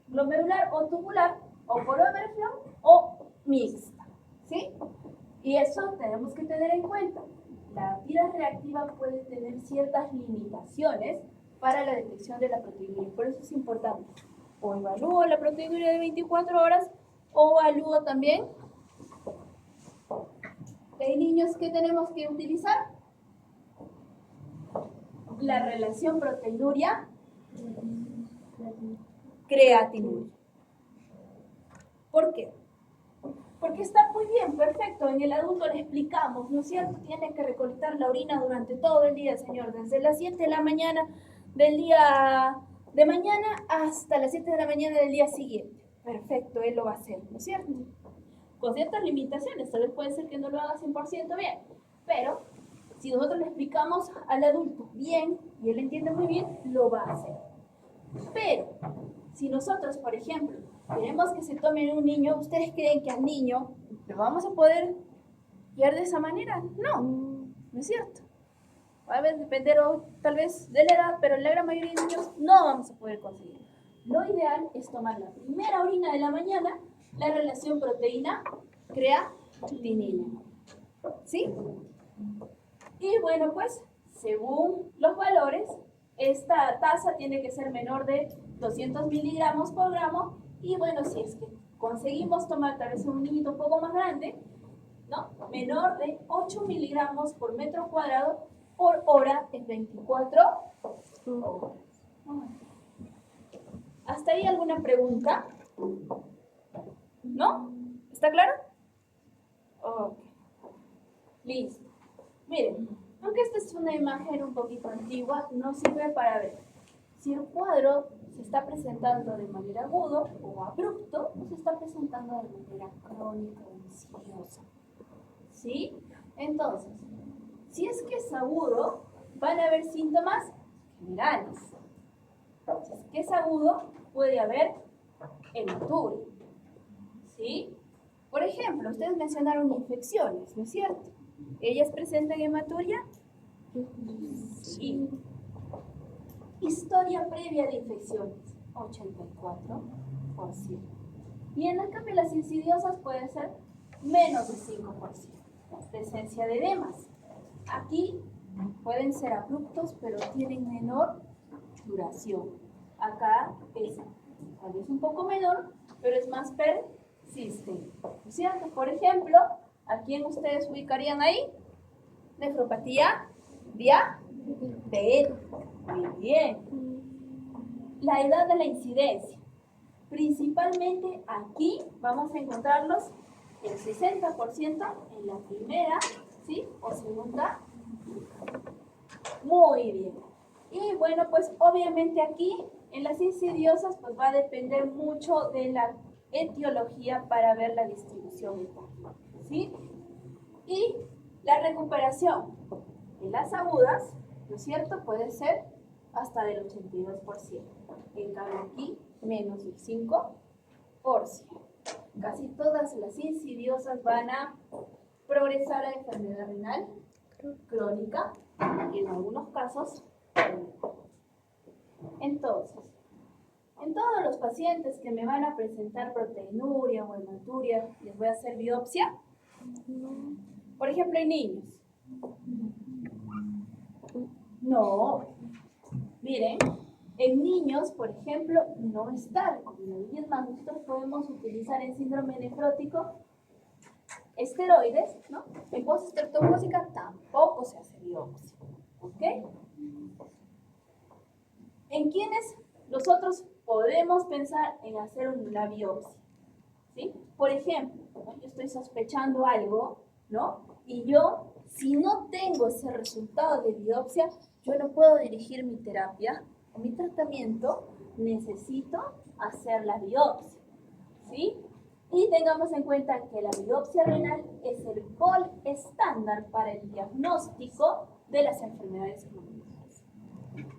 glomerular o tubular o por overflow o mixta, ¿sí? Y eso tenemos que tener en cuenta. La vida reactiva puede tener ciertas limitaciones para la detección de la proteinuria, por eso es importante. O evalúo la proteinuria de 24 horas o evalúo también. ¿Hay niños que tenemos que utilizar? La relación proteinuria-creatinuria. ¿Por qué? Porque está muy bien, perfecto. En el adulto le explicamos, ¿no es cierto? Tiene que recolectar la orina durante todo el día, señor. Desde las 7 de la mañana del día de mañana hasta las 7 de la mañana del día siguiente. Perfecto, él lo va a hacer, ¿no es cierto? Con ciertas limitaciones, tal vez puede ser que no lo haga 100% bien, pero si nosotros le explicamos al adulto bien y él entiende muy bien, lo va a hacer. Pero si nosotros, por ejemplo, queremos que se tome un niño, ¿ustedes creen que al niño lo vamos a poder guiar de esa manera? No, no es cierto. Va a depender tal vez de la edad, pero en la gran mayoría de niños no vamos a poder conseguirlo. Lo ideal es tomar la primera orina de la mañana, la relación proteína-creatinina. ¿Sí? Y bueno, pues, según los valores, esta tasa tiene que ser menor de 200 miligramos por gramo. Y bueno, si es que conseguimos tomar tal vez un niñito un poco más grande, ¿no? Menor de 8 miligramos por metro cuadrado por hora en 24 horas. ¿Hasta ahí alguna pregunta? ¿No? ¿Está claro? Ok. Listo. Miren, aunque esta es una imagen un poquito antigua, nos sirve para ver si el cuadro se está presentando de manera aguda o abrupto o se está presentando de manera crónica o insidiosa. ¿Sí? Entonces, si es que es agudo, van a haber síntomas generales. Si es que es agudo, puede haber hematuria. ¿Sí? Por ejemplo, ustedes mencionaron infecciones, ¿no es cierto? ¿Ellas presentan hematuria? Sí. Historia previa de infecciones, 84%. Y en el cambio las insidiosas pueden ser menos de 5%. presencia de edemas. Aquí pueden ser abruptos, pero tienen menor duración. Acá es tal vez un poco menor, pero es más persistente. ¿No es cierto? Por ejemplo, ¿a quién ustedes ubicarían ahí? Nefropatía diabética. Muy bien. La edad de la incidencia. Principalmente aquí vamos a encontrarlos el 60% en la primera, ¿sí? O segunda. Muy bien. Y bueno, pues obviamente aquí en las insidiosas pues va a depender mucho de la etiología para ver la distribución etápica, ¿sí? Y la recuperación en las agudas, ¿no es cierto? Puede ser hasta del 82%. En cambio aquí, menos del 5%. Casi todas las insidiosas van a progresar a enfermedad renal crónica y en algunos casos crónica. Entonces, en todos los pacientes que me van a presentar proteinuria o hematuria, ¿les voy a hacer biopsia? Por ejemplo, en niños. No. Miren, en niños, por ejemplo, no está recomendado. Y es más, nosotros podemos utilizar en síndrome nefrótico esteroides, ¿no? En postestreptocócica tampoco se hace biopsia. ¿Ok? ¿En quiénes nosotros podemos pensar en hacer una biopsia? ¿Sí? Por ejemplo, ¿no? Yo estoy sospechando algo, ¿no? Y yo, si no tengo ese resultado de biopsia, yo no puedo dirigir mi terapia o mi tratamiento, necesito hacer la biopsia, ¿sí? Y tengamos en cuenta que la biopsia renal es el gold estándar para el diagnóstico de las enfermedades crónicas.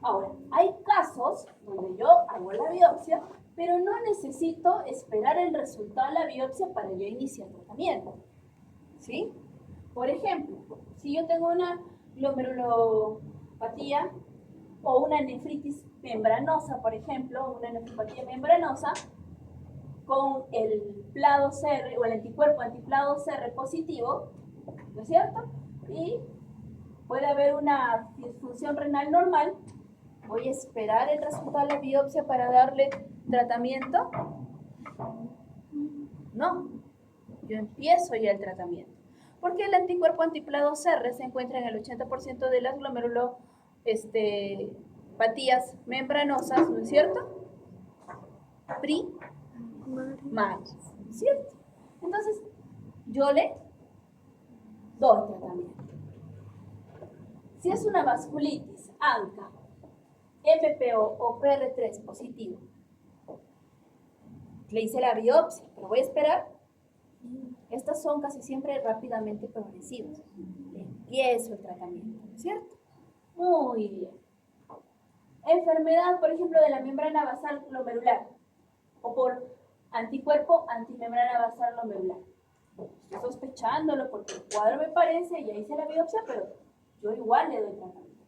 Ahora, hay casos donde yo hago la biopsia, pero no necesito esperar el resultado de la biopsia para yo iniciar tratamiento, ¿sí? Por ejemplo, si yo tengo una glomerulopatía o una nefritis membranosa, por ejemplo, una nefropatía membranosa, con el PLA2R o el anticuerpo anti-PLA2R positivo, ¿no es cierto? Y puede haber una disfunción renal normal. ¿Voy a esperar el resultado de la biopsia para darle tratamiento? No, yo empiezo ya el tratamiento. Porque el anticuerpo anti-PLA2R se encuentra en el 80% de las glomerulopatías membranosas, ¿no es cierto? Primarias, ¿no es cierto? Entonces, yo le doy tratamiento. Si es una vasculitis, ANCA, MPO o PR3 positivo, le hice la biopsia, pero voy a esperar. Estas son casi siempre rápidamente progresivas. Empiezo el tratamiento, ¿cierto? Muy bien. Enfermedad, por ejemplo, de la membrana basal glomerular o por anticuerpo antimembrana basal glomerular. Estoy sospechándolo porque el cuadro me parece, ya hice la biopsia, pero yo igual le doy tratamiento.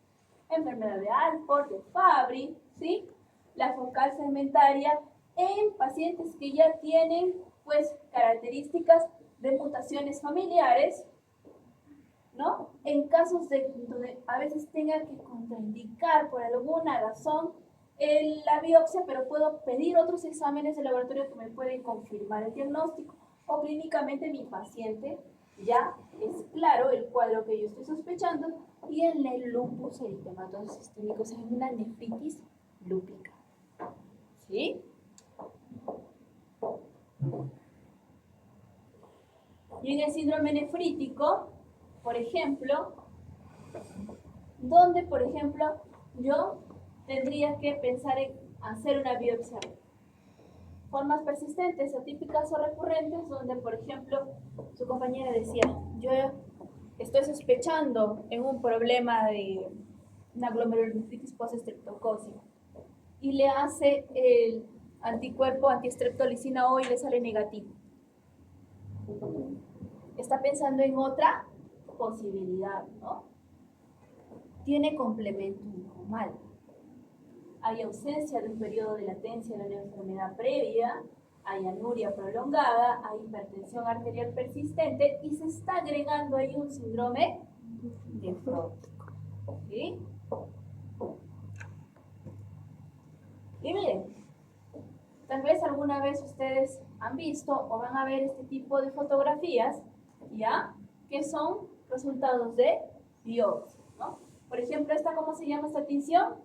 Enfermedad de Alport, de Fabry, ¿sí? La focal segmentaria en pacientes que ya tienen, pues, características de mutaciones familiares, ¿no? En casos de donde a veces tenga que contraindicar por alguna razón la biopsia, pero puedo pedir otros exámenes de laboratorio que me pueden confirmar el diagnóstico. O clínicamente mi paciente ya es claro el cuadro que yo estoy sospechando y en el lupus eritematoso sistémico, o sea, en una nefritis lúpica. ¿Sí? Y en el síndrome nefrítico, por ejemplo, donde, por ejemplo, yo tendría que pensar en hacer una biopsia. Formas persistentes, atípicas o recurrentes, donde, por ejemplo, su compañera decía, yo estoy sospechando en un problema de una glomerulonefritis postestreptocócica y le hace el anticuerpo antiestreptolicina O y le sale negativo. Está pensando en otra posibilidad, ¿no? Tiene complemento normal. Hay ausencia de un periodo de latencia de una enfermedad previa, hay anuria prolongada, hay hipertensión arterial persistente y se está agregando ahí un síndrome nefrótico. ¿Sí? Y miren, tal vez alguna vez ustedes han visto o van a ver este tipo de fotografías, ¿ya? Que son resultados de biopsia, ¿no? Por ejemplo, esta, ¿cómo se llama esta tinción?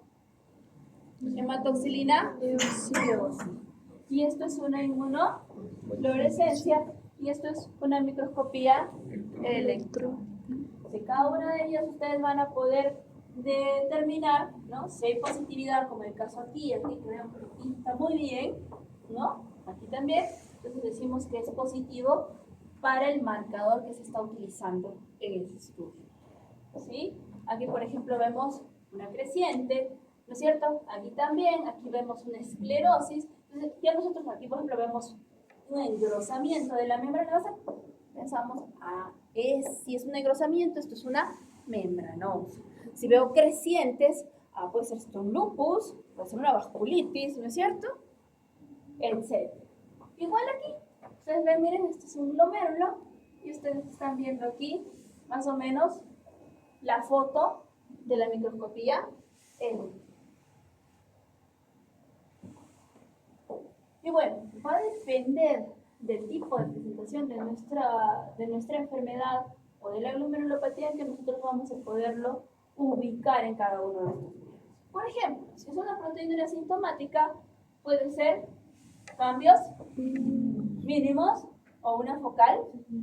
Hematoxilina eosinosa. Y esto es una inmunofluorescencia y esto es una microscopía electrónica. De cada una de ellas ustedes van a poder determinar, ¿no? Si hay positividad, como en el caso aquí que veo que aquí está muy bien, ¿no? Aquí también, entonces decimos que es positivo para el marcador que se está utilizando en ese estudio, ¿sí? Aquí, por ejemplo, vemos una creciente, ¿no es cierto? Aquí también, aquí vemos una esclerosis. Entonces, ya nosotros aquí, por ejemplo, vemos un engrosamiento de la membrana basal. Pensamos, si es un engrosamiento, esto es una membranosa. Si veo crecientes, puede ser esto un lupus, puede ser una vasculitis, ¿no es cierto? Etc. Igual aquí, ustedes ven, miren, esto es un glomérulo y ustedes están viendo aquí más o menos la foto de la microscopía electrónica. Y bueno, va a depender del tipo de presentación de nuestra enfermedad o de la glomerulopatía que nosotros vamos a poderlo ubicar en cada uno de estos medios. Por ejemplo, si es una proteína asintomática, puede ser cambios mínimos o una focal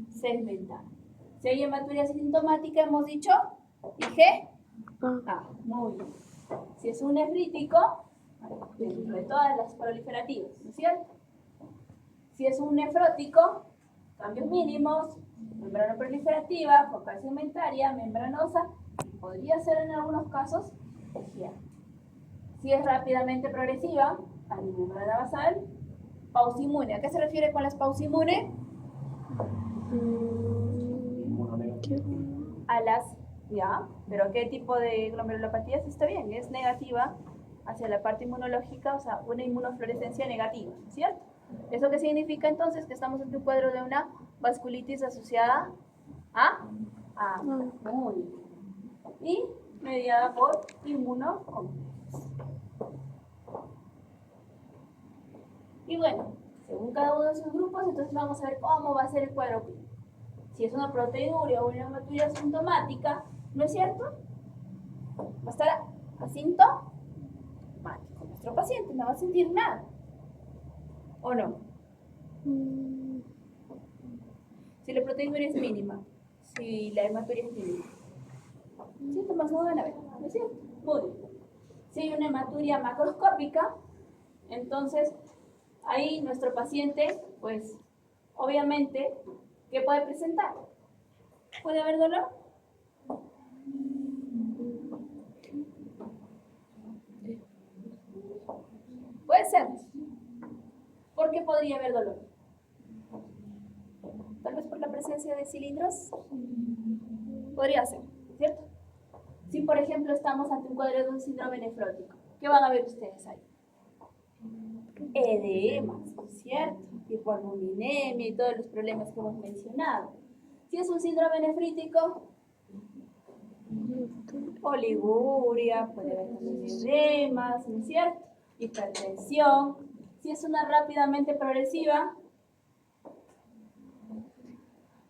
segmental. Si hay hematuria asintomática, hemos dicho IG. Muy bien. Si es un nefrítico, dentro de todas las proliferativas, ¿no es cierto? Si es un nefrótico, cambios mínimos, membrana proliferativa, focal segmentaria, membranosa, podría ser en algunos casos IgA. Si es rápidamente progresiva, membrana basal, pausinmune. ¿A qué se refiere con las pausinmune? A las, ya, pero ¿qué tipo de glomerulopatías? Está bien, es negativa hacia la parte inmunológica, o sea, una inmunofluorescencia negativa, ¿cierto? ¿Eso qué significa entonces? Que estamos ante un cuadro de una vasculitis asociada a muy bien. Y mediada por inmunocomplejos. Y bueno, según cada uno de sus grupos, entonces vamos a ver cómo va a ser el cuadro clínico. Si es una proteinuria o una hematuria asintomática, ¿no es cierto? Va a estar asintomático. Nuestro paciente no va a sentir nada. ¿O no? Si la proteinuria es mínima, si la hematuria es mínima, síntomas no van a haber, ¿no es cierto? Muy bien. Si hay una hematuria macroscópica, entonces ahí nuestro paciente, pues, obviamente, ¿qué puede presentar? ¿Puede haber dolor? Puede ser. ¿Por qué podría haber dolor? Tal vez por la presencia de cilindros. Podría ser, ¿cierto? Si, por ejemplo, estamos ante un cuadro de un síndrome nefrótico, ¿qué van a ver ustedes ahí? Edemas, ¿cierto? Hipoalbuminemia y todos los problemas que hemos mencionado. Si es un síndrome nefrítico, oliguria, puede haber también edemas, ¿no es cierto? Hipertensión. Si es una rápidamente progresiva,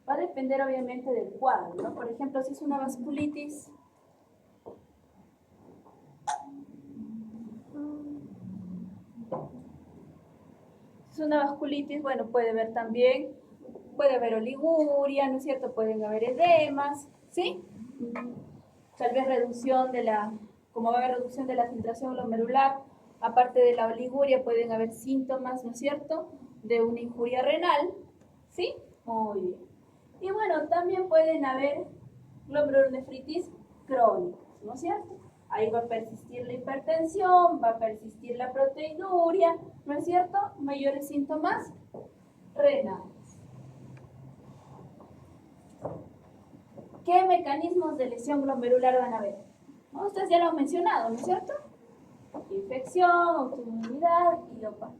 va a depender obviamente del cuadro, ¿no? Por ejemplo, si es una vasculitis, bueno, puede haber también, puede haber oliguria, ¿no es cierto? Pueden haber edemas, ¿sí? Tal vez como va a haber reducción de la filtración glomerular, aparte de la oliguria pueden haber síntomas, ¿no es cierto?, de una injuria renal, ¿sí? Muy bien. Y bueno, también pueden haber glomerulonefritis crónicas, ¿no es cierto? Ahí va a persistir la hipertensión, va a persistir la proteinuria, ¿no es cierto? Mayores síntomas renales. ¿Qué mecanismos de lesión glomerular van a ver? ¿No? Ustedes ya lo han mencionado, ¿no es cierto? Infección, autoinmunidad, idiopatía.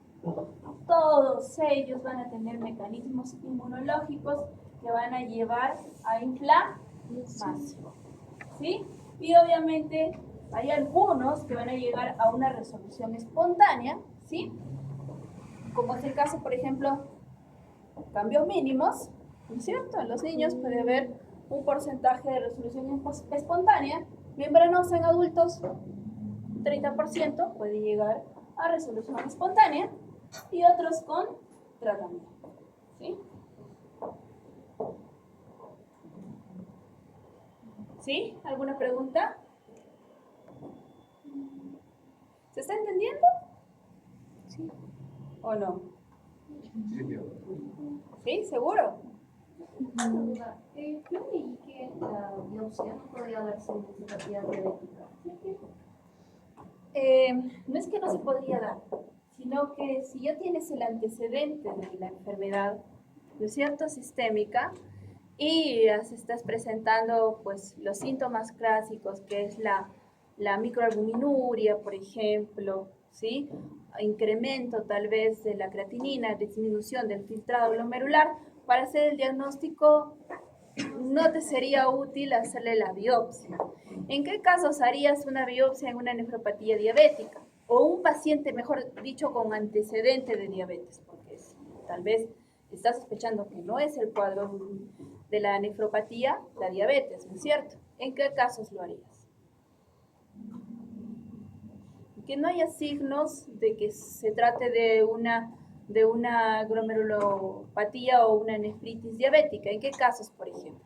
Todo todos ellos van a tener mecanismos inmunológicos que van a llevar a inflamación, ¿sí? Y obviamente hay algunos que van a llegar a una resolución espontánea, ¿sí? Como es el caso, por ejemplo, cambios mínimos, ¿no es cierto? En los niños puede haber un porcentaje de resolución espontánea, membranosa en adultos, 30% puede llegar a resolución espontánea y otros con tratamiento, ¿sí? ¿Sí? ¿Alguna pregunta? ¿Se está entendiendo? Sí. ¿O no? Sí, señor. ¿Sí? ¿Seguro? Yo leí que la biopsia no podía darse en nefropatía diabética. No es que no se podría dar, sino que si ya tienes el antecedente de la enfermedad, ¿no es cierto?, sistémica, y ya se estás presentando pues los síntomas clásicos, que es la microalbuminuria, por ejemplo, ¿sí? Incremento tal vez de la creatinina, disminución del filtrado glomerular, para hacer el diagnóstico no te sería útil hacerle la biopsia. ¿En qué casos harías una biopsia en una nefropatía diabética? O un paciente, mejor dicho, con antecedente de diabetes, porque tal vez estás sospechando que no es el cuadro de la nefropatía, la diabetes, ¿no es cierto? ¿En qué casos lo harías? Que no haya signos de que se trate de una glomerulopatía o una nefritis diabética. ¿En qué casos, por ejemplo?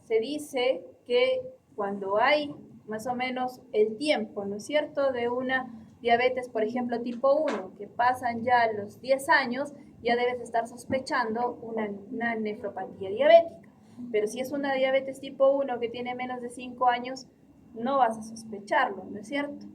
Se dice que cuando hay más o menos el tiempo, ¿no es cierto?, de una diabetes, por ejemplo, tipo 1, que pasan ya los 10 años, ya debes estar sospechando una nefropatía diabética. Pero si es una diabetes tipo 1 que tiene menos de 5 años, no vas a sospecharlo, ¿no es cierto?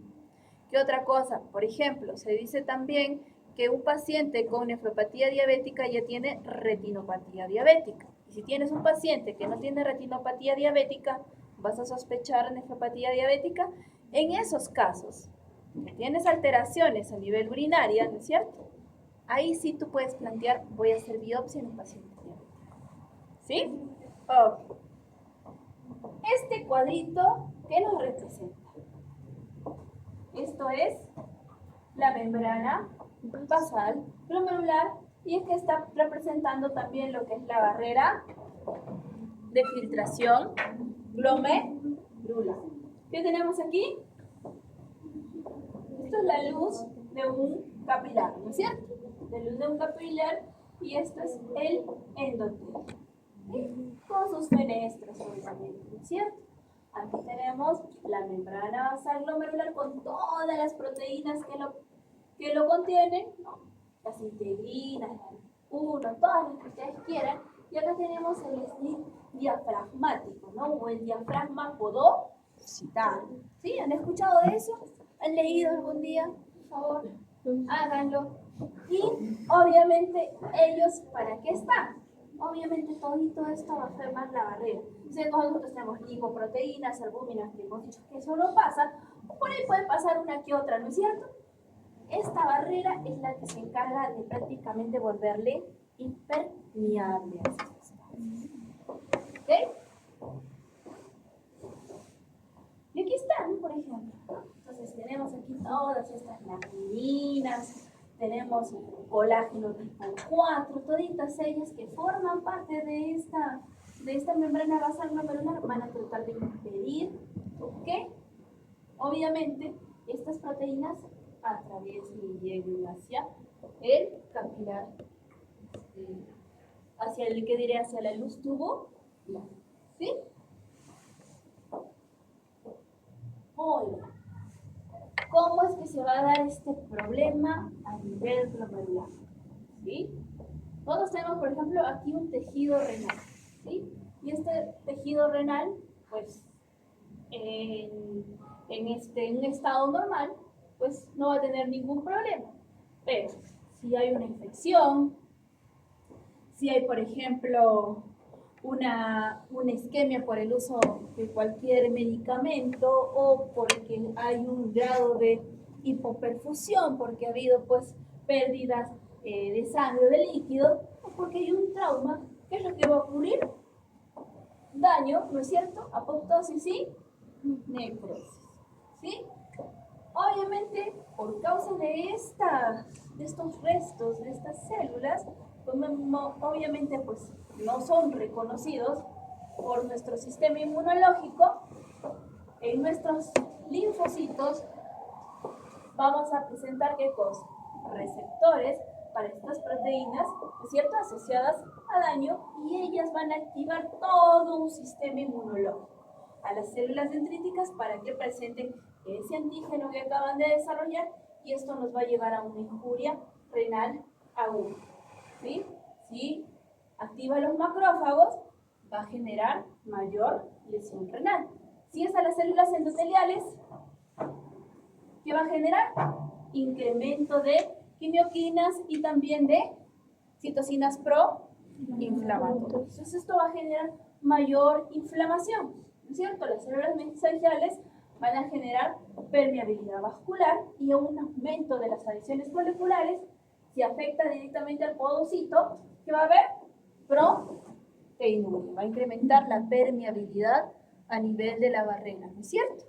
¿Qué otra cosa? Por ejemplo, se dice también que un paciente con nefropatía diabética ya tiene retinopatía diabética. Y si tienes un paciente que no tiene retinopatía diabética, vas a sospechar nefropatía diabética. En esos casos, que tienes alteraciones a nivel urinaria, ¿no es cierto? Ahí sí tú puedes plantear, voy a hacer biopsia en un paciente diabético. ¿Sí? Ok. Este cuadrito, ¿qué nos representa? Esto es la membrana basal glomerular, y es que está representando también lo que es la barrera de filtración glomerular. ¿Qué tenemos aquí? Esto es la luz de un capilar, ¿no es cierto? La luz de un capilar, y esto es el endotelio, ¿sí? Con sus fenestras, obviamente, ¿no es cierto? Aquí tenemos la membrana basal glomerular con todas las proteínas que lo contienen, ¿no? Las integrinas, las 1, todas las que ustedes quieran. Y acá tenemos el slit diafragmático, ¿no? O el diafragma podocital. ¿Sí? ¿Han escuchado de eso? ¿Han leído algún día? Por favor, háganlo. Y obviamente ellos, ¿para qué están? Obviamente todo esto va a formar la barrera. Entonces nosotros tenemos lipoproteínas, albúminas, que hemos dicho que eso no pasa, o por ahí puede pasar una que otra, ¿no es cierto? Esta barrera es la que se encarga de prácticamente volverle impermeable a esas sustancias. ¿Ok? Y aquí están, por ejemplo, ¿no? Entonces tenemos aquí todas estas laminas, tenemos colágeno tipo 4, toditas ellas que forman parte de esta membrana basal glomerular van a tratar de impedir que, obviamente, estas proteínas atraviesen y lleguen hacia el capilar, hacia el que diré, hacia la luz tubular, ¿sí? Muy bien. ¿Cómo es que se va a dar este problema a nivel glomerular? ¿Sí? Nosotros tenemos, por ejemplo, aquí un tejido renal, ¿sí? Y este tejido renal, pues, en un estado normal, pues no va a tener ningún problema. Pero si hay una infección, si hay, por ejemplo, una isquemia por el uso de cualquier medicamento, o porque hay un grado de hipoperfusión, porque ha habido pues pérdidas de sangre o de líquido, porque hay un trauma. ¿Qué es lo que va a ocurrir? Daño, ¿no es cierto? Apoptosis y necrosis. ¿Sí? Obviamente, por causa de estos restos, de estas células, obviamente pues no son reconocidos por nuestro sistema inmunológico. En nuestros linfocitos vamos a presentar ¿qué cosa? Receptores para estas proteínas, ¿no es cierto?, asociadas a daño, y ellas van a activar todo un sistema inmunológico a las células dendríticas para que presenten ese antígeno que acaban de desarrollar, y esto nos va a llevar a una injuria renal aguda. ¿Sí? Si activa los macrófagos, va a generar mayor lesión renal. Si es a las células endoteliales, ¿qué va a generar? Incremento de quimioquinas y también de citocinas proinflamatorias. Entonces esto va a generar mayor inflamación, ¿no es cierto? Las células mesangiales van a generar permeabilidad vascular y un aumento de las adhesiones moleculares. Si afecta directamente al podocito, ¿qué va a haber? Proteinuria. Va a incrementar la permeabilidad a nivel de la barrera, ¿no es cierto?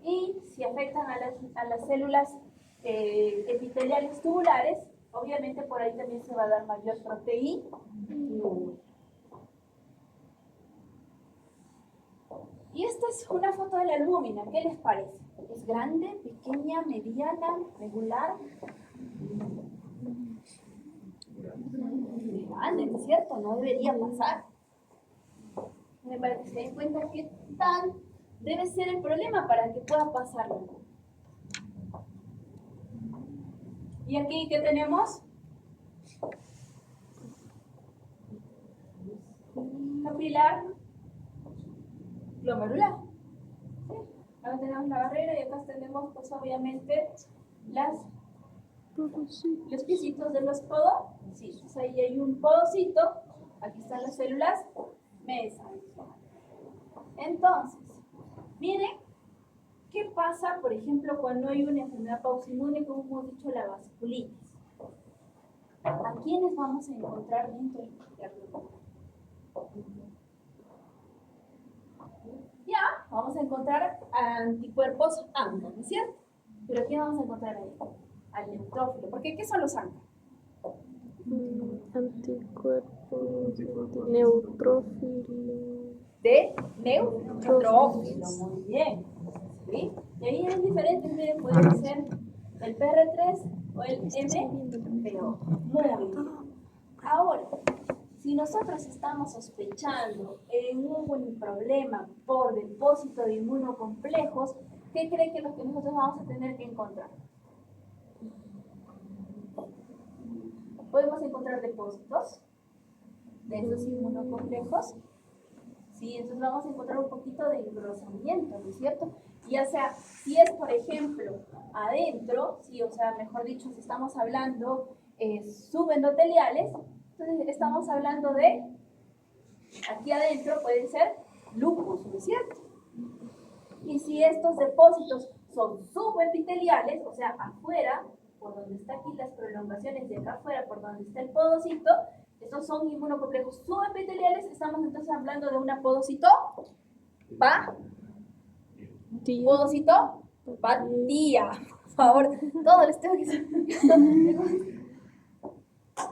Y si afectan a las células epiteliales tubulares, obviamente por ahí también se va a dar mayor proteinuria. Y esta es una foto de la albúmina. ¿Qué les parece? ¿Es grande, pequeña, mediana, regular? Grande, ¿no es cierto? No debería pasar. Para que se den cuenta qué tan debe ser el problema para que pueda pasar. ¿Y aquí qué tenemos? Capilar glomerular. ¿Sí? Acá tenemos la barrera y acá tenemos, pues obviamente, los piecitos de los podocitos. Ahí hay un podocito, aquí están las células mesangiales. Entonces, miren, ¿qué pasa, por ejemplo, cuando hay una enfermedad pauciinmune, como hemos dicho, la vasculitis? ¿A quiénes vamos a encontrar dentro del cuerpo? Ya, vamos a encontrar anticuerpos ANCA, ¿no es cierto? ¿Pero qué vamos a encontrar ahí? Al neutrófilo. Porque ¿qué son los ANCA? Anticuerpos neutrófilo. De neutrófilo, muy bien. ¿Sí? Y ahí hay diferentes, miren, puede ser el PR3 o el MPO. Muy bien. Ahora, si nosotros estamos sospechando en un problema por depósito de inmunocomplejos, ¿qué cree que es lo que nosotros vamos a tener que encontrar? Podemos encontrar depósitos de esos inmunocomplejos. Sí, entonces vamos a encontrar un poquito de engrosamiento, ¿no es cierto? Ya sea, si es, por ejemplo, adentro, sí, o sea, mejor dicho, si estamos hablando subendoteliales, entonces estamos hablando de, aquí adentro puede ser lupus, ¿no es cierto? Y si estos depósitos son subepiteliales, o sea, afuera, por donde está aquí las prolongaciones de acá afuera, por donde está el podocito, estos son inmunocomplejos subepiteliales, estamos entonces hablando de una podocitopatía. Por favor, todo les tengo que decir.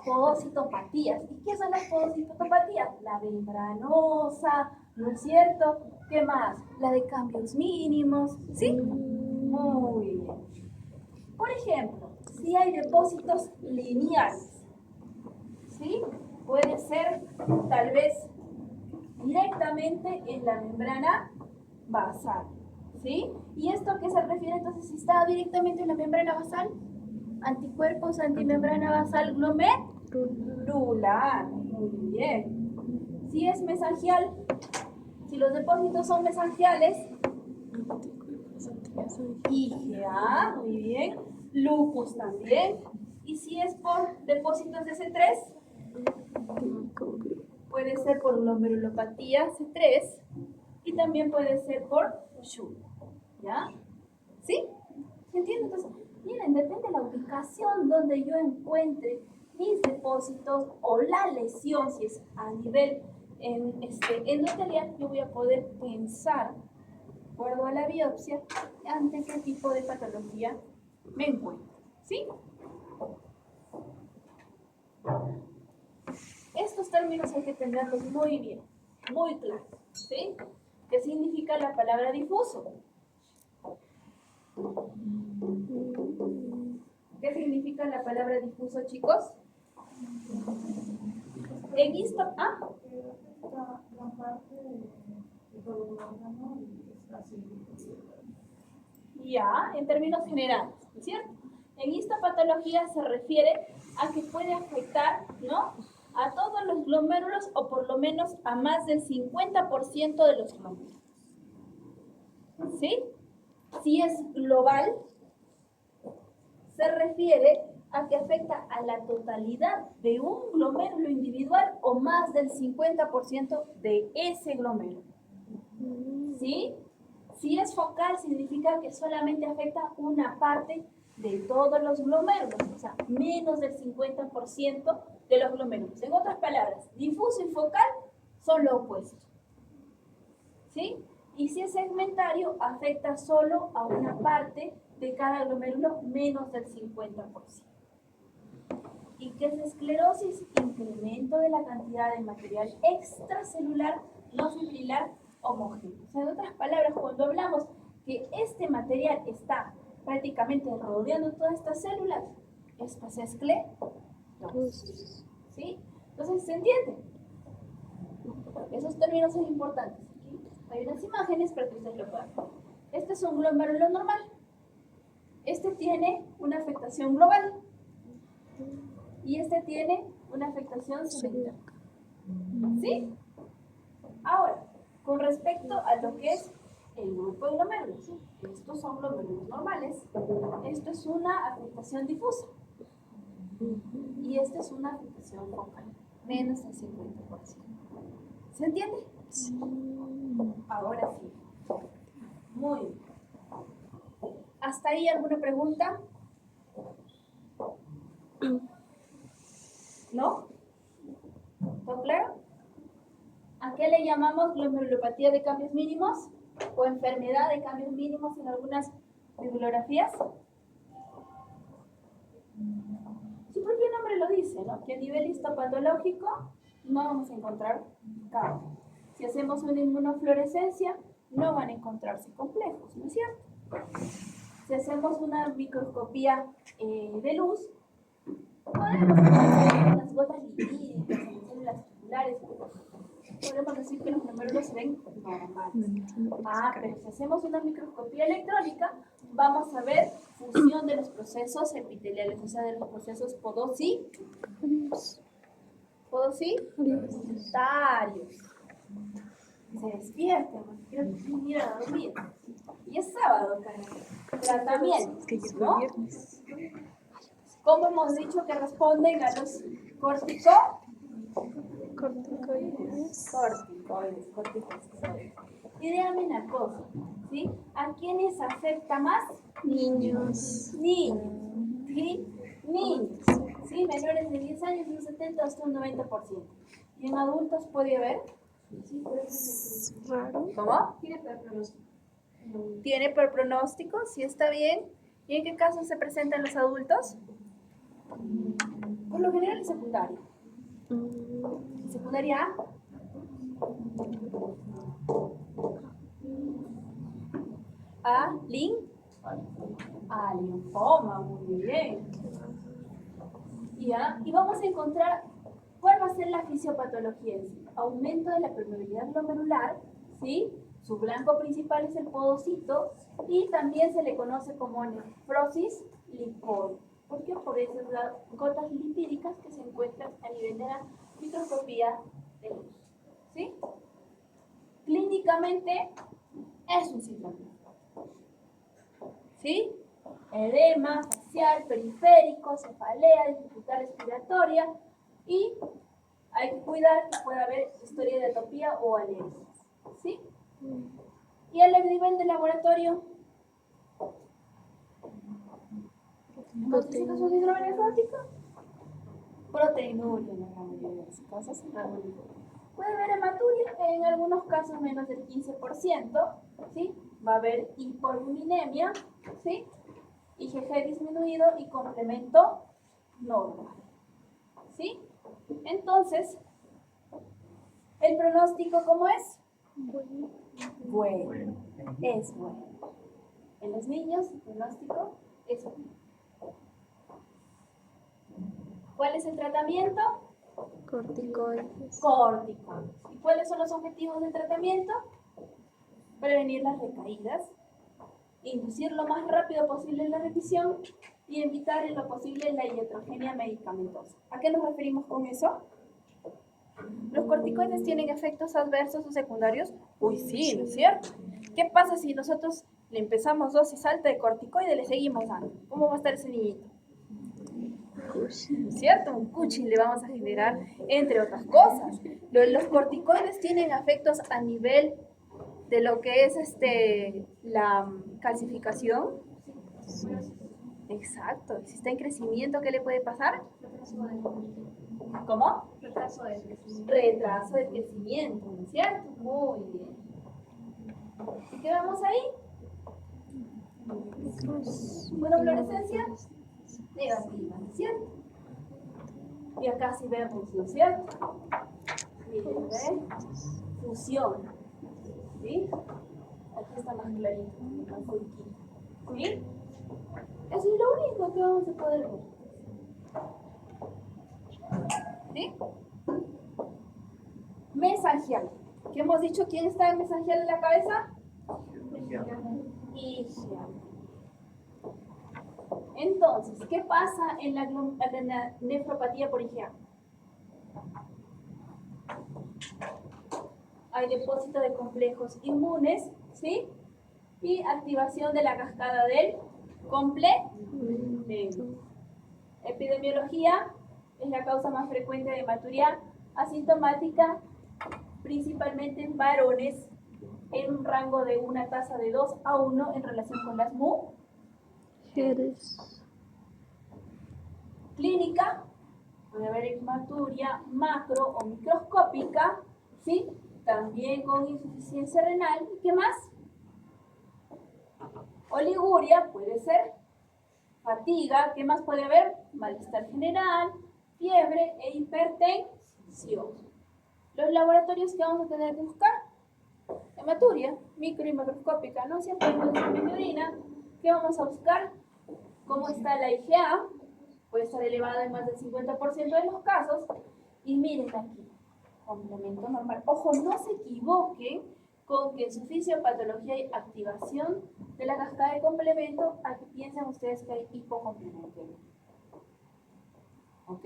Podocitopatías. ¿Y qué son las podocitopatías? La membranosa, ¿no es cierto? ¿Qué más? La de cambios mínimos, ¿sí? Muy bien. Por ejemplo, si hay depósitos lineales, ¿sí? Puede ser tal vez directamente en la membrana basal, ¿sí? ¿Y esto a qué se refiere entonces si está directamente en la membrana basal? Anticuerpos antimembrana basal glomerular. Muy bien. Si es mesangial, si los depósitos son mesangiales, IgA, muy bien. Lupus también. Y si es por depósitos de C3, puede ser por glomerulopatía C3 y también puede ser por SHU. ¿Ya? ¿Sí? ¿Se entiende? Entonces, Miren, depende de la ubicación donde yo encuentre mis depósitos o la lesión, si es a nivel endotelial, yo voy a poder pensar, de acuerdo a la biopsia, ante qué tipo de patología me encuentro. ¿Sí? Estos términos hay que tenerlos muy bien, muy claros. ¿Sí? ¿Qué significa la palabra difuso? ¿Qué significa la palabra difuso, chicos? En esto, ya, en términos generales, ¿cierto? En histopatología se refiere a que puede afectar, ¿no?, a todos los glomérulos o por lo menos a más del 50% de los glomérulos. ¿Sí? Si es global, se refiere a que afecta a la totalidad de un glomérulo individual o más del 50% de ese glomérulo. ¿Sí? Si es focal, significa que solamente afecta una parte de todos los glomérulos, o sea, menos del 50% de los glomérulos. En otras palabras, difuso y focal son lo opuesto. ¿Sí? Y si es segmentario, afecta solo a una parte de cada glomérulo, menos del 50%. ¿Y qué es esclerosis? Incremento de la cantidad de material extracelular no fibrilar homogéneo. O sea, en otras palabras, cuando hablamos que este material está prácticamente rodeando todas estas células, esto es esclerosis. ¿Sí? Entonces, ¿se entiende? Esos términos son importantes. Aquí hay unas imágenes para que ustedes lo puedan ver. Este es un glomérulo normal. Este tiene una afectación global. Y este tiene una afectación segmental. ¿Sí? Ahora, con respecto a lo que es el grupo de glomérulos, estos son glomérulos normales, esto es una afectación difusa y esta es una afectación focal, menos del 50%. ¿Se entiende? Sí. Ahora sí. Muy bien. ¿Hasta ahí alguna pregunta? ¿No? ¿Todo claro? ¿A qué le llamamos glomerulopatía de cambios mínimos? ¿O enfermedad de cambios mínimos en algunas bibliografías? Su propio nombre lo dice, ¿no? Que a nivel histopatológico no vamos a encontrar cambio. Si hacemos una inmunofluorescencia, no van a encontrarse complejos, ¿no es cierto? Si hacemos una microscopía de luz, podemos encontrar unas gotas lipídicas en células tubulares. Podemos decir que los glomérulos se ven normales. Pero si hacemos una microscopía electrónica, vamos a ver fusión de los procesos epiteliales, o sea, de los procesos podocitarios. Se despierten, porque quiero ir a dormir. Y es sábado, cara. Tratamiento, ¿no? ¿Cómo hemos dicho que responden a los corticoides? Y dígame una cosa, ¿sí? ¿A quiénes afecta más? Niños. ¿Sí? Niños. ¿Sí? Menores de 10 años, un 70 hasta un 90%. ¿Y en adultos puede haber? Sí, Raro. ¿Cómo? ¿Tiene pronóstico? Sí, está bien. ¿Y en qué casos se presentan los adultos? Por lo general en secundaria. ¿Secundaria A? ¿A? Linfoma, muy bien. ¿Ya? Y vamos a encontrar cuál va a ser la fisiopatología en sí. Aumento de la permeabilidad glomerular, ¿sí? Su blanco principal es el podocito y también se le conoce como nefrosis lipoide. ¿Por qué? Por esas gotas lipídicas que se encuentran a nivel de la microscopía de luz. ¿Sí? Clínicamente es un síndrome. ¿Sí? Edema facial, periférico, cefalea, dificultad respiratoria y hay que cuidar que pueda haber historia de atopía o alergias. ¿Sí? Y a nivel de laboratorio, ¿Necesitas un síndrome nefrótico? Proteinuria en la gran mayoría de los casos. Puede haber hematuria, en algunos casos menos del 15%, ¿sí? Va a haber hipoalbuminemia, ¿sí? IgG disminuido y complemento normal, ¿sí? Entonces, ¿el pronóstico cómo es? Bueno, es bueno. En los niños, el pronóstico es bueno. ¿Cuál es el tratamiento? Corticoides. Corticoides. ¿Y cuáles son los objetivos del tratamiento? Prevenir las recaídas, inducir lo más rápido posible la remisión y evitar en lo posible la iatrogenia medicamentosa. ¿A qué nos referimos con eso? ¿Los corticoides tienen efectos adversos o secundarios? Uy, sí, ¿no es cierto? ¿Qué pasa si nosotros le empezamos dosis alta de corticoide y le seguimos dando? ¿Cómo va a estar ese niñito? ¿No es cierto? Un cuchi le vamos a generar, entre otras cosas. Los corticoides tienen efectos a nivel de lo que es la calcificación. Exacto. Si está en crecimiento, ¿qué le puede pasar? ¿Cómo? Retraso del crecimiento. Retraso del crecimiento, ¿no es cierto? Muy bien. ¿Y qué vemos ahí? Buena fluorescencia negativa, ¿no es cierto? Y acá sí vemos, ¿no es cierto? Miren, ¿ven? Fusión. ¿Sí? Aquí está más clarito, más fuiquito. ¿Sí? Eso es lo único que vamos a poder ver. ¿Sí? Mesangial. ¿Qué hemos dicho? ¿Quién está en mesangial en la cabeza? Ischial. Entonces, ¿qué pasa en la nefropatía por IgA? Hay depósito de complejos inmunes, ¿sí? Y activación de la cascada del complemento. Epidemiología es la causa más frecuente de hematuria asintomática, principalmente en varones, en un rango de una tasa de 2:1 en relación con las mujeres. Clínica, puede haber hematuria macro o microscópica, ¿sí? También con insuficiencia renal. ¿Y qué más? Oliguria, puede ser. Fatiga, ¿qué más puede haber? Malestar general, fiebre e hipertensión. Los laboratorios que vamos a tener que buscar: hematuria, micro y macroscópica, ¿no? Siempre en orina. ¿Qué vamos a buscar? ¿Cómo está la IgA? Puede estar elevada en más del 50% de los casos. Y miren aquí, complemento normal. Ojo, no se equivoquen con que en su fisiopatología hay activación de la cascada de complemento. Aquí piensen ustedes que hay hipocomplemento. ¿Ok?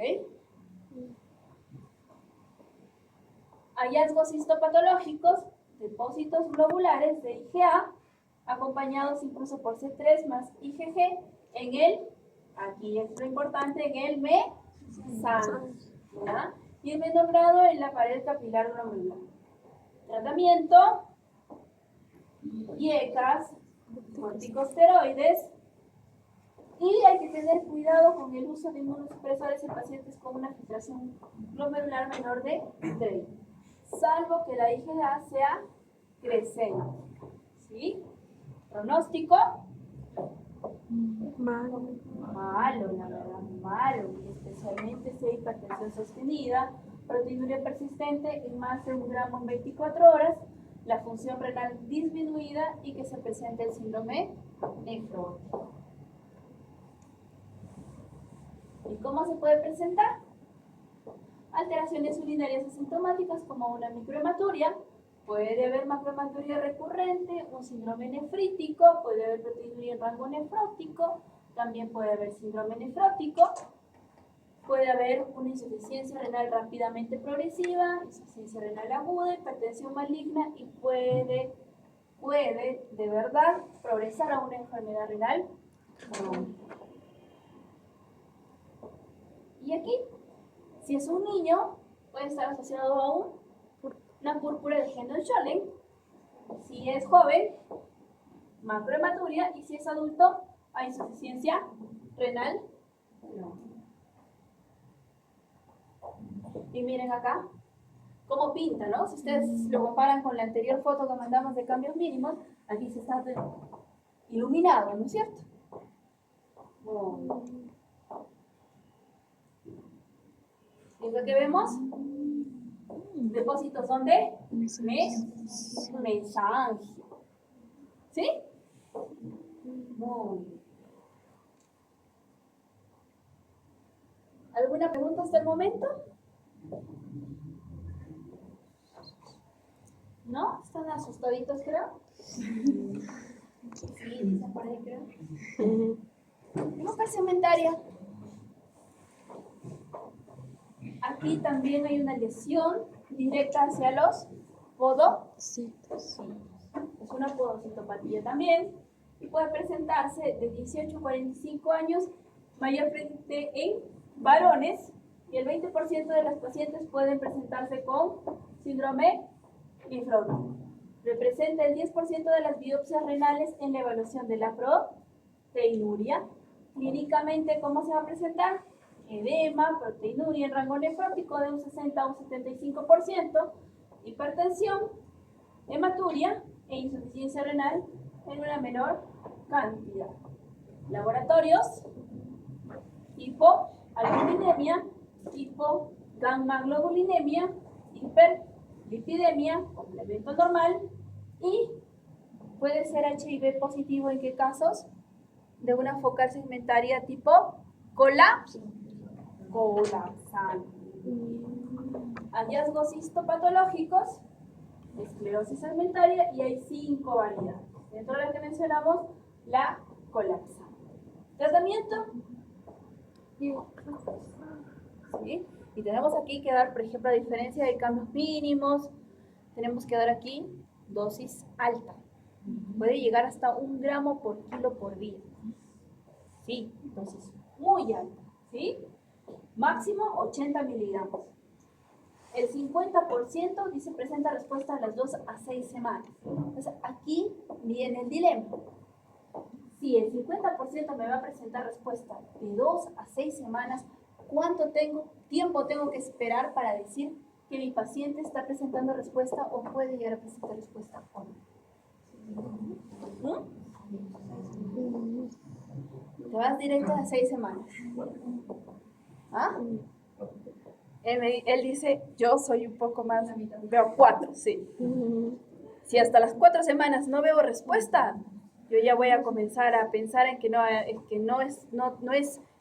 Hallazgos histopatológicos, depósitos globulares de IgA, acompañados incluso por C3 más IgG en el, aquí es lo importante, en el mesano, ¿ya? Y el nombrado en la pared capilar glomerular. Tratamiento: IECAS, corticosteroides, y hay que tener cuidado con el uso de inmunosupresores en pacientes con una filtración glomerular menor de 30, salvo que la IgA sea creciente. ¿Sí? Pronóstico: Malo. malo, la verdad, malo, y especialmente si hay hipertensión sostenida, proteinuria persistente en más de 1 gramo en 24 horas, la función renal disminuida y que se presente el síndrome nefrótico. ¿Y cómo se puede presentar? Alteraciones urinarias asintomáticas como una microhematuria, puede haber macrohematuria recurrente, un síndrome nefrítico, puede haber proteinuria en rango nefrótico, también puede haber síndrome nefrótico, puede haber una insuficiencia renal rápidamente progresiva, insuficiencia renal aguda, hipertensión maligna y puede de verdad progresar a una enfermedad renal crónica. Y aquí, si es un niño, puede estar asociado a una púrpura de Hendel-Schoelen. Si es joven, macrohematuria, y si es adulto, a insuficiencia renal. Y miren acá cómo pinta, ¿no? Si ustedes lo comparan con la anterior foto que mandamos de cambios mínimos, aquí se está iluminado, ¿no es cierto? ¿Y lo que vemos? Depósitos donde mensaje. ¿Sí? Muy bien. ¿Alguna pregunta hasta el momento? ¿No? ¿Están asustaditos, creo? Sí, dicen por ahí, creo. Segmentaria. Aquí también hay una lesión directa hacia los podocitos. Es una podocitopatía también y puede presentarse de 18 a 45 años, mayormente en varones, y el 20% de las pacientes pueden presentarse con síndrome nefrótico. Representa el 10% de las biopsias renales en la evaluación de la proteinuria. Clínicamente, ¿cómo se va a presentar? Edema, proteinuria en rango nefrótico de un 60 a un 75%, hipertensión, hematuria e insuficiencia renal en una menor cantidad. Laboratorios: hipoalbuminemia, hipogammaglobulinemia, hiperlipidemia, complemento normal, y puede ser HIV positivo. ¿En qué casos? De una focal segmentaria tipo colapsante. Hallazgos histopatológicos, esclerosis segmentaria, y hay 5 variedades. Dentro de las que mencionamos, la colapsante. ¿Tratamiento? ¿Sí? Y tenemos aquí que dar, por ejemplo, a diferencia de cambios mínimos, tenemos que dar aquí dosis alta. Puede llegar hasta 1 gramo por kilo por día. Sí, dosis muy alta. ¿Sí? Máximo 80 miligramos. El 50% dice presenta respuesta a las 2 a 6 semanas. Entonces aquí viene el dilema. Si el 50% me va a presentar respuesta de 2 a 6 semanas, ¿cuánto tiempo tengo que esperar para decir que mi paciente está presentando respuesta o puede llegar a presentar respuesta o no? Te vas directo a 6 semanas. ¿Ah? Él dice, yo soy un poco más, veo 4, sí. Si hasta las 4 semanas no veo respuesta, yo ya voy a comenzar a pensar en que no es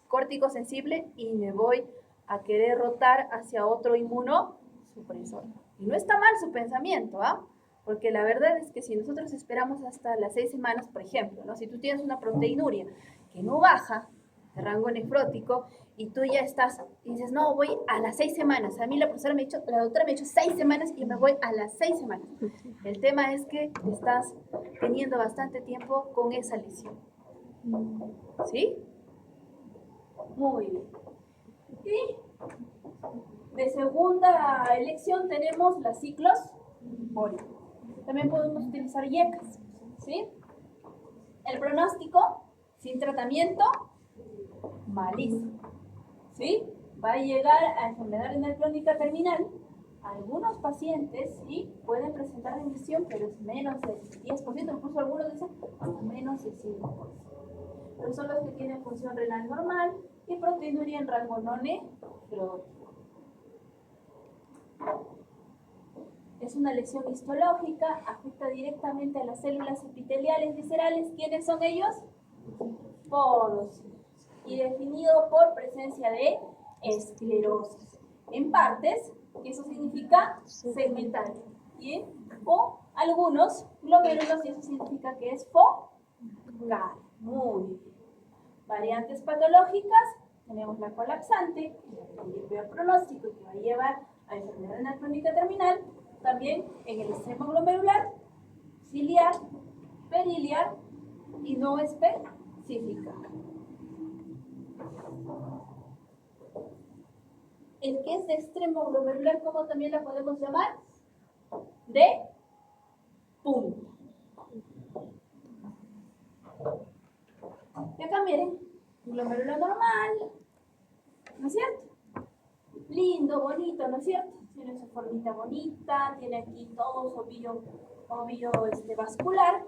córtico sensible y me voy a querer rotar hacia otro inmunosupresor. Y no está mal su pensamiento, ¿ah? Porque la verdad es que si nosotros esperamos hasta las 6 semanas, por ejemplo, ¿no? Si tú tienes una proteinuria que no baja de rango nefrótico y tú ya estás y dices, no, voy a las 6 semanas. A mí la doctora me ha dicho 6 semanas y me voy a las 6 semanas. El tema es que estás teniendo bastante tiempo con esa lesión. ¿Sí? Muy bien. Y de segunda elección tenemos las ciclosporina. También podemos utilizar IECAS. ¿Sí? El pronóstico sin tratamiento, malísimo. ¿Sí? Va a llegar a enfermedad renal crónica terminal. Algunos pacientes sí pueden presentar remisión, pero es menos del 10%, incluso algunos dicen hasta menos del 5%. Pero son los que tienen función renal normal y proteinuria en rango no nefrótico. Es una lesión histológica, afecta directamente a las células epiteliales viscerales. ¿Quiénes son ellos? Podocitos. Y definido por presencia de esclerosis en partes, que eso significa segmentaria, ¿sí? O algunos glomérulos, y eso significa que es focal. Muy bien. Variantes patológicas, tenemos la colapsante, que es el peor pronóstico y que va a llevar a enfermedad renal crónica terminal. También en el extremo glomerular, ciliar, periliar y no específica. El que es de extremo glomerular, ¿cómo también la podemos llamar? De punta. Y acá miren, Un glomérulo normal, ¿no es cierto? Lindo, bonito, ¿no es cierto? Tiene su formita bonita, tiene aquí todo su ovillo vascular.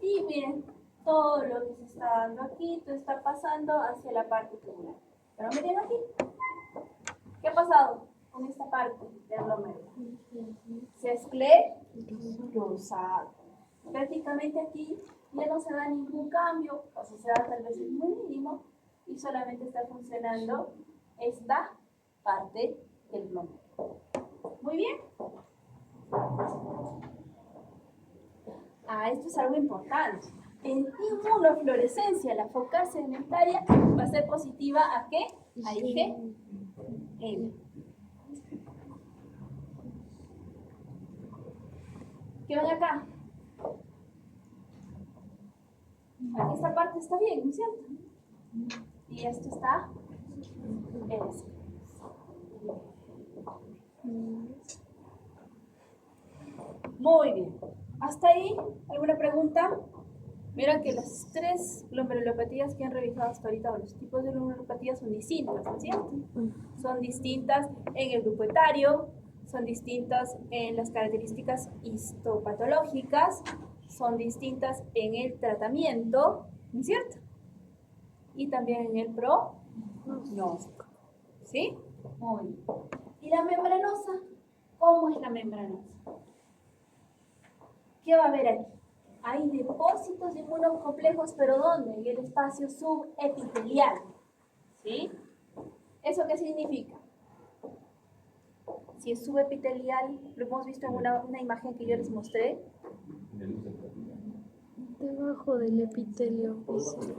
Y miren, todo lo que se está dando aquí, todo está pasando hacia la parte tubular. Pero miren aquí, ¿qué ha pasado con esta parte del glomérulo? Se esclerosado. Prácticamente aquí ya no se da ningún cambio, o si se da tal vez es muy mínimo, y solamente está funcionando esta parte del glomérulo. Muy bien. Esto es algo importante. En inmunofluorescencia, la focal sedimentaria va a ser positiva ¿a qué? A IgM. ¿Qué ven acá? Esta parte está bien, ¿no es cierto? Y esto está muy bien. ¿Hasta ahí alguna pregunta? Mira que las 3 glomerulopatías que han revisado hasta ahorita, o los tipos de glomerulopatías son distintas, ¿no es cierto? Son distintas en el grupo etario, son distintas en las características histopatológicas, son distintas en el tratamiento, ¿no es cierto? Y también en el pronóstico, ¿sí? Muy bien. ¿Y la membranosa? ¿Cómo es la membranosa? ¿Qué va a haber aquí? Hay depósitos de inmunocomplejos, ¿pero dónde? En el espacio subepitelial, ¿sí? ¿Eso qué significa? Si es subepitelial, lo hemos visto en una imagen que yo les mostré. Debajo del epitelio basal.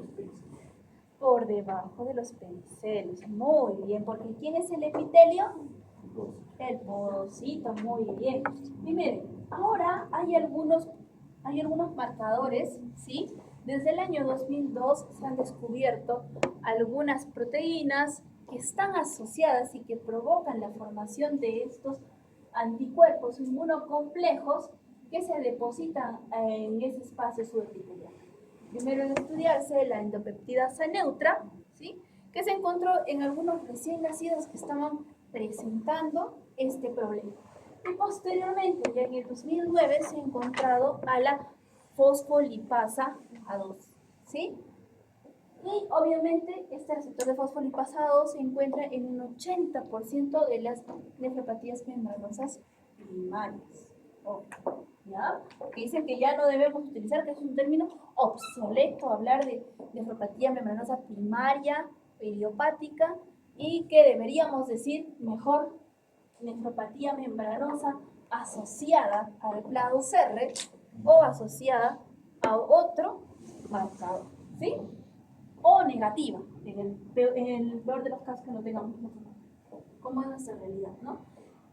Por debajo de los pedicelios. Muy bien, porque ¿quién es el epitelio? El porocito, muy bien. Y miren, ahora hay algunos marcadores, ¿sí? Desde el año 2002 se han descubierto algunas proteínas que están asociadas y que provocan la formación de estos anticuerpos inmunocomplejos que se depositan en ese espacio subepitelial. Primero en estudiarse la endopeptidasa neutra, ¿sí? Que se encontró en algunos recién nacidos que estaban presentando este problema. Y posteriormente, ya en el 2009, se ha encontrado a la fosfolipasa A2, ¿sí? Y obviamente este receptor de fosfolipasa A2 se encuentra en un 80% de las nefropatías membranosas primarias. ¿Ya? Que dicen que ya no debemos utilizar, que es un término obsoleto hablar de nefropatía membranosa primaria o idiopática, y que deberíamos decir mejor nefropatía membranosa asociada al clado CERRE o asociada a otro marcador, ¿sí? O negativa, en el peor de los casos que no tengamos como es nuestra realidad, ¿no?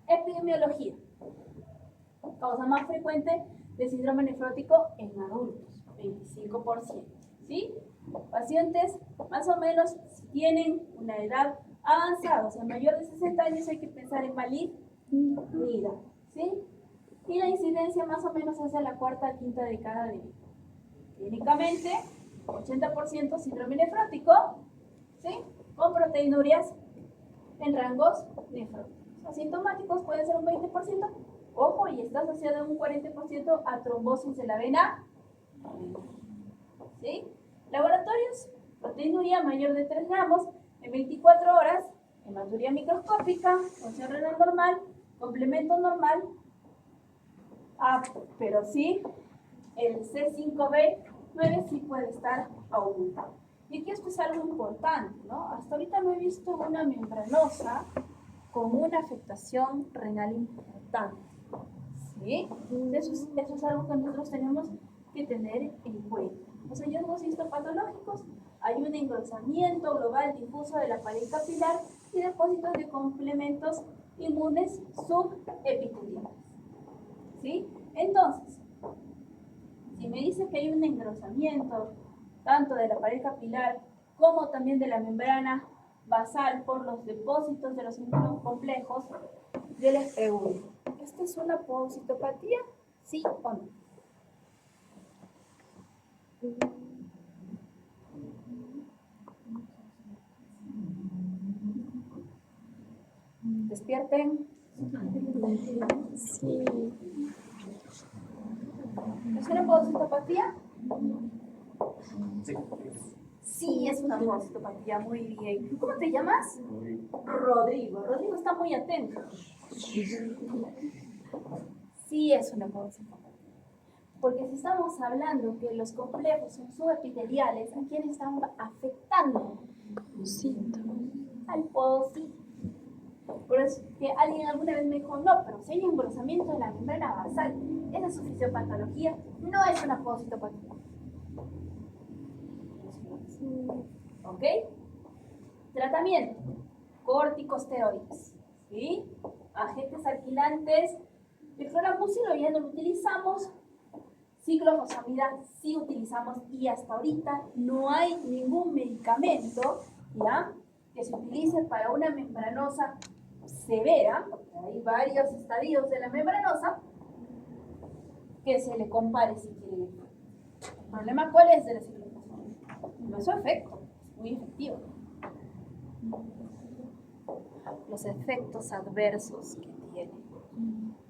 Epidemiología. Causa más frecuente de síndrome nefrótico en adultos, 25%, ¿sí? Pacientes más o menos si tienen una edad avanzada, o sea, mayor de 60 años, hay que pensar en malignidad, ¿sí? Y la incidencia más o menos es de la cuarta a quinta década de vida. Clínicamente, 80% síndrome nefrótico, ¿sí? Con proteinurias en rangos nefróticos. Asintomáticos pueden ser un 20%, ojo, y está asociado en un 40% a trombosis de la vena, ¿sí? Laboratorios, proteinuria mayor de 3 gramos en 24 horas, hematuria microscópica, función renal normal, complemento normal, pero sí, el C5b9 sí puede estar aumentado. Y aquí esto es algo importante, ¿no? Hasta ahorita no he visto una membranosa con una afectación renal importante, ¿sí? Eso es algo que nosotros tenemos que tener en cuenta. Los hallazgos histopatológicos, hay un engrosamiento global difuso de la pared capilar y depósitos de complementos inmunes subepiteliales, ¿sí? Entonces, si me dice que hay un engrosamiento tanto de la pared capilar como también de la membrana basal por los depósitos de los inmunocomplejos, yo les pregunto, ¿esta es una positopatía? ¿Sí o no? Despierten. Sí. ¿Es una fagocitopatía? Sí. Sí, es una fagocitopatía, muy bien. ¿Cómo te llamas? Rodrigo. Rodrigo está muy atento. Sí, es una fagocitopatía. Porque si estamos hablando que los complejos son subepiteliales, ¿a quién están afectando? Al pocito. Por eso que alguien alguna vez me dijo, no, pero si hay engrosamiento de la membrana basal, esa es su fisiopatología, no es una fagocitopatía. ¿Ok? Tratamiento. Corticosteroides. ¿Sí? Agentes alquilantes. El cloramucilo ya no lo utilizamos. Ciclofosfamida sí utilizamos y hasta ahorita no hay ningún medicamento, ¿ya?, que se utilice para una membranosa severa, porque hay varios estadios de la membranosa, que se le compare si quiere. ¿El problema cuál es de la ciclofosfamida? No es su efecto, es muy efectivo. Los efectos adversos que tiene.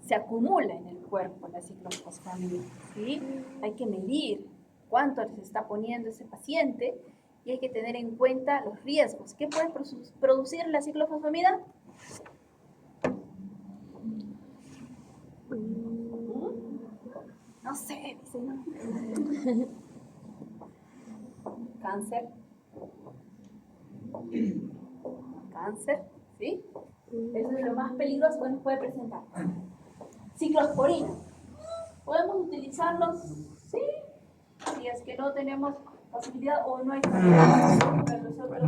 Se acumula en el cuerpo la ciclofosfamida, ¿sí? Hay que medir cuánto se está poniendo ese paciente y hay que tener en cuenta los riesgos. ¿Qué puede producir la ciclofosfamida? No sé, dice, no. Cáncer. Cáncer, ¿sí? Eso es lo más peligroso que nos puede presentar. Ciclosporina. ¿Podemos utilizarlos? Sí. Si es que no tenemos posibilidad o no hay para los otros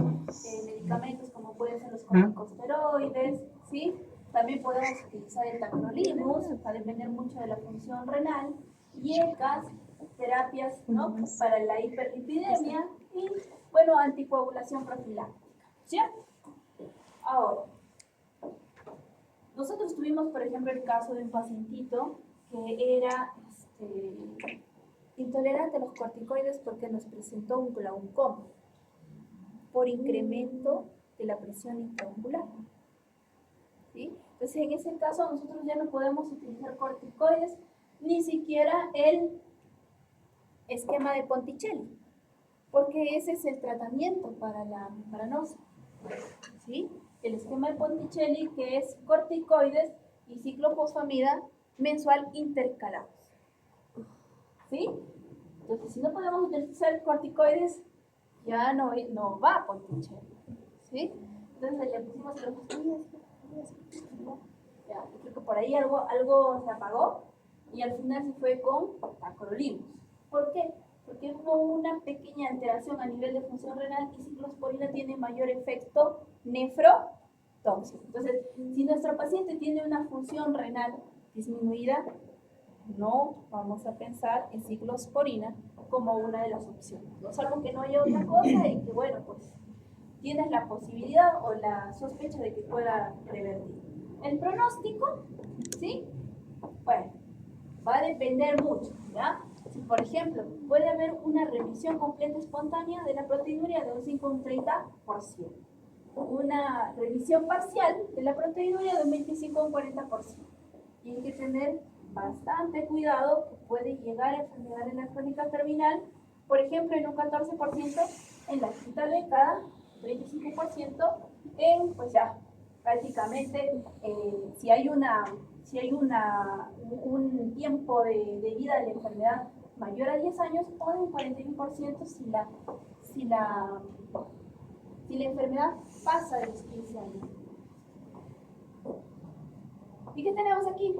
medicamentos como pueden ser los corticosteroides, ¿sí? También podemos utilizar el tacrolimus, va a depender mucho de la función renal, IECAS, terapias, ¿no?, para la hiperlipidemia y, bueno, anticoagulación profiláctica, ¿cierto? Ahora, nosotros tuvimos, por ejemplo, el caso de un pacientito que era intolerante a los corticoides porque nos presentó un glaucoma por incremento de la presión intraocular. ¿Sí? Entonces, en ese caso, nosotros ya no podemos utilizar corticoides, ni siquiera el esquema de Ponticelli, porque ese es el tratamiento para la membranosa. ¿Sí? El esquema de Ponticelli, que es corticoides y ciclofosfamida mensual intercalados. ¿Sí? Entonces, si no podemos utilizar corticoides, ya no va Ponticelli. ¿Sí? Entonces, le pusimos los ya, yo creo que por ahí algo se apagó y al final se fue con tacrolimus. ¿Por qué? Porque hubo una pequeña alteración a nivel de función renal y ciclosporina tiene mayor efecto nefrotóxico. Entonces, si nuestro paciente tiene una función renal disminuida, no vamos a pensar en ciclosporina como una de las opciones, ¿no? Salvo que no haya otra cosa y que, bueno, pues tienes la posibilidad o la sospecha de que pueda revertir. El pronóstico, ¿sí? Bueno, va a depender mucho, ¿ya? Si, por ejemplo, puede haber una remisión completa espontánea de la proteinuria de un 5 a un 30%. Una revisión parcial de la proteinuria de un 25 a un 40%. Y hay que tener bastante cuidado, que puede llegar a enfermedad renal crónica terminal, por ejemplo, en un 14% en la quinta década, 25% en, pues ya, prácticamente, si hay un tiempo de vida de la enfermedad mayor a 10 años, o en un 41% si la enfermedad pasa de los 15 años. ¿Y qué tenemos aquí?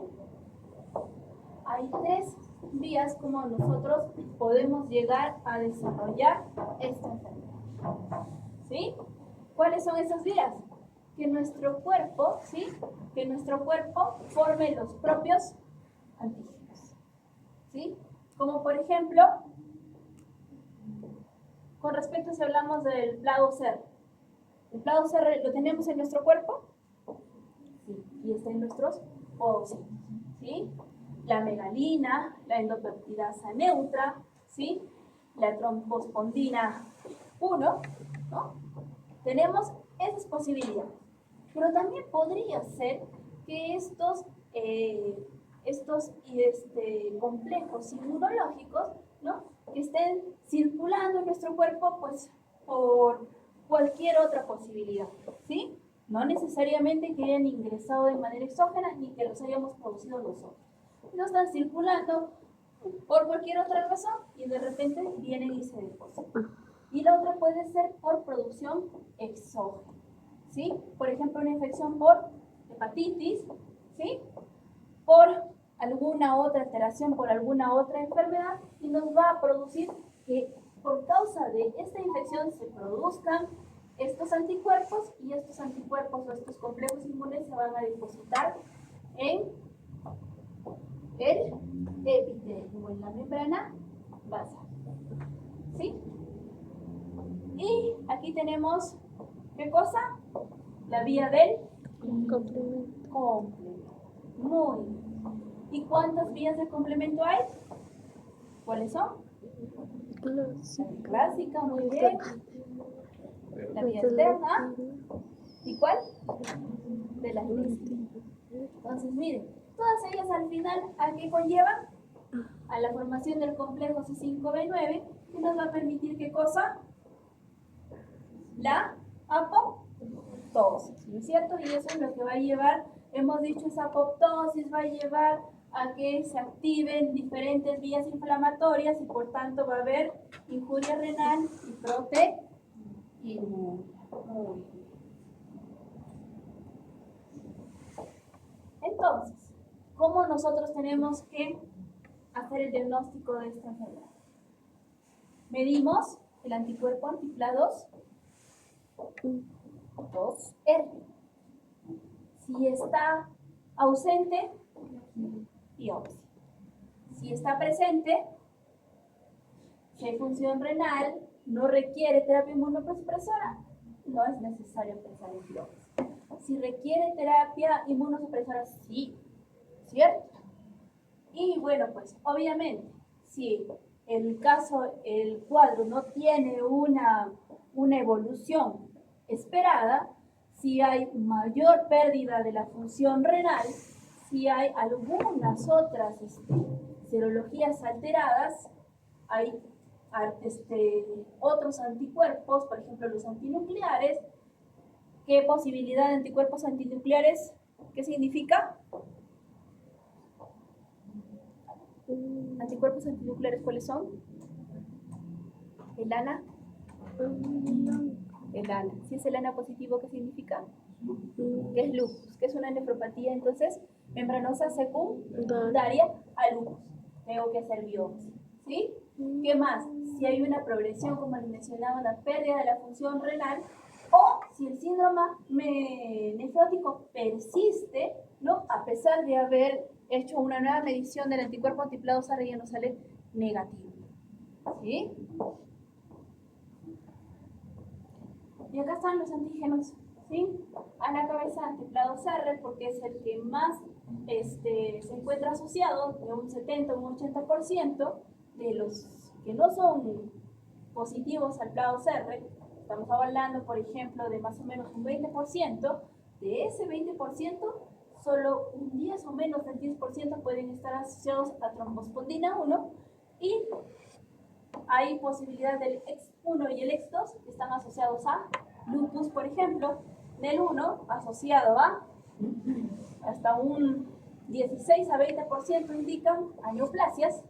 Hay 3 vías como nosotros podemos llegar a desarrollar esta enfermedad. ¿Sí? ¿Cuáles son esas vías? Que nuestro cuerpo, ¿sí?, que nuestro cuerpo forme los propios antígenos. ¿Sí? Como por ejemplo, con respecto si hablamos del Plato CR. ¿El Plato CR lo tenemos en nuestro cuerpo? Sí, y está en nuestros ovocitos. ¿Sí? La megalina, la endopeptidasa neutra, ¿sí?, la trombospondina 1, ¿no? Tenemos esas posibilidades. Pero también podría ser que estos complejos inmunológicos, ¿no? Que estén circulando en nuestro cuerpo, pues, por cualquier otra posibilidad, ¿sí? No necesariamente que hayan ingresado de manera exógena ni que los hayamos producido nosotros. No están circulando por cualquier otra razón y de repente vienen y se depositan. Y la otra puede ser por producción exógena, ¿sí? Por ejemplo, una infección por hepatitis, ¿sí? Por alguna otra alteración, por alguna otra enfermedad, y nos va a producir que por causa de esta infección se produzcan estos anticuerpos, y estos anticuerpos o estos complejos inmunes se van a depositar en el epitelio, en la membrana basal, ¿sí? Y aquí tenemos, ¿qué cosa? La vía del complemento. Muy bien. ¿Y cuántas vías de complemento hay? ¿Cuáles son? Clásica, muy bien. La vía externa. ¿Y cuál? De la lesión. Entonces, miren, todas ellas al final, ¿a qué conllevan? A la formación del complejo C5B9, que nos va a permitir, ¿qué cosa? La apoptosis, ¿no es cierto? Y eso es lo que va a llevar, hemos dicho, esa apoptosis va a llevar a que se activen diferentes vías inflamatorias y por tanto va a haber injuria renal y proteinuria. Entonces, ¿cómo nosotros tenemos que hacer el diagnóstico de esta enfermedad? Medimos el anticuerpo anti-PLA2 2R. Si está ausente, biopsia. Si está presente, si hay función renal, no requiere terapia inmunosupresora, no es necesario empezar en biopsia. Si requiere terapia inmunosupresora, sí, ¿cierto? Y bueno, pues obviamente, si el cuadro no tiene una evolución esperada, si hay mayor pérdida de la función renal, si hay algunas otras serologías alteradas, hay otros anticuerpos, por ejemplo los antinucleares. ¿Qué posibilidad de anticuerpos antinucleares? ¿Qué significa? ¿Anticuerpos antinucleares cuáles son? ¿El ANA? El ANA. Si es el ANA positivo, ¿qué significa? ¿Qué es lupus? ¿Qué es una nefropatía? Entonces, membranosa secundaria a lupus. Tengo que hacer biopsia. ¿Sí? ¿Qué más? Si hay una progresión, como les mencionaba, una pérdida de la función renal, o si el síndrome nefrótico persiste, ¿no? A pesar de haber hecho una nueva medición del anticuerpo anti-PLA2R y ya no sale negativo. ¿Sí? Y acá están los antígenos, ¿sí? A la cabeza anti-PLA2R, porque es el que más se encuentra asociado, de un 70 o un 80% de los que no son positivos al PLA2R. Estamos hablando, por ejemplo, de más o menos un 20%. De ese 20%, solo un 10 o menos del 10% pueden estar asociados a trombospondina 1 y hay posibilidad del X1 y el X2 que están asociados a lupus, por ejemplo. Del 1 asociado a hasta un 16 a 20% indican a neoplasias.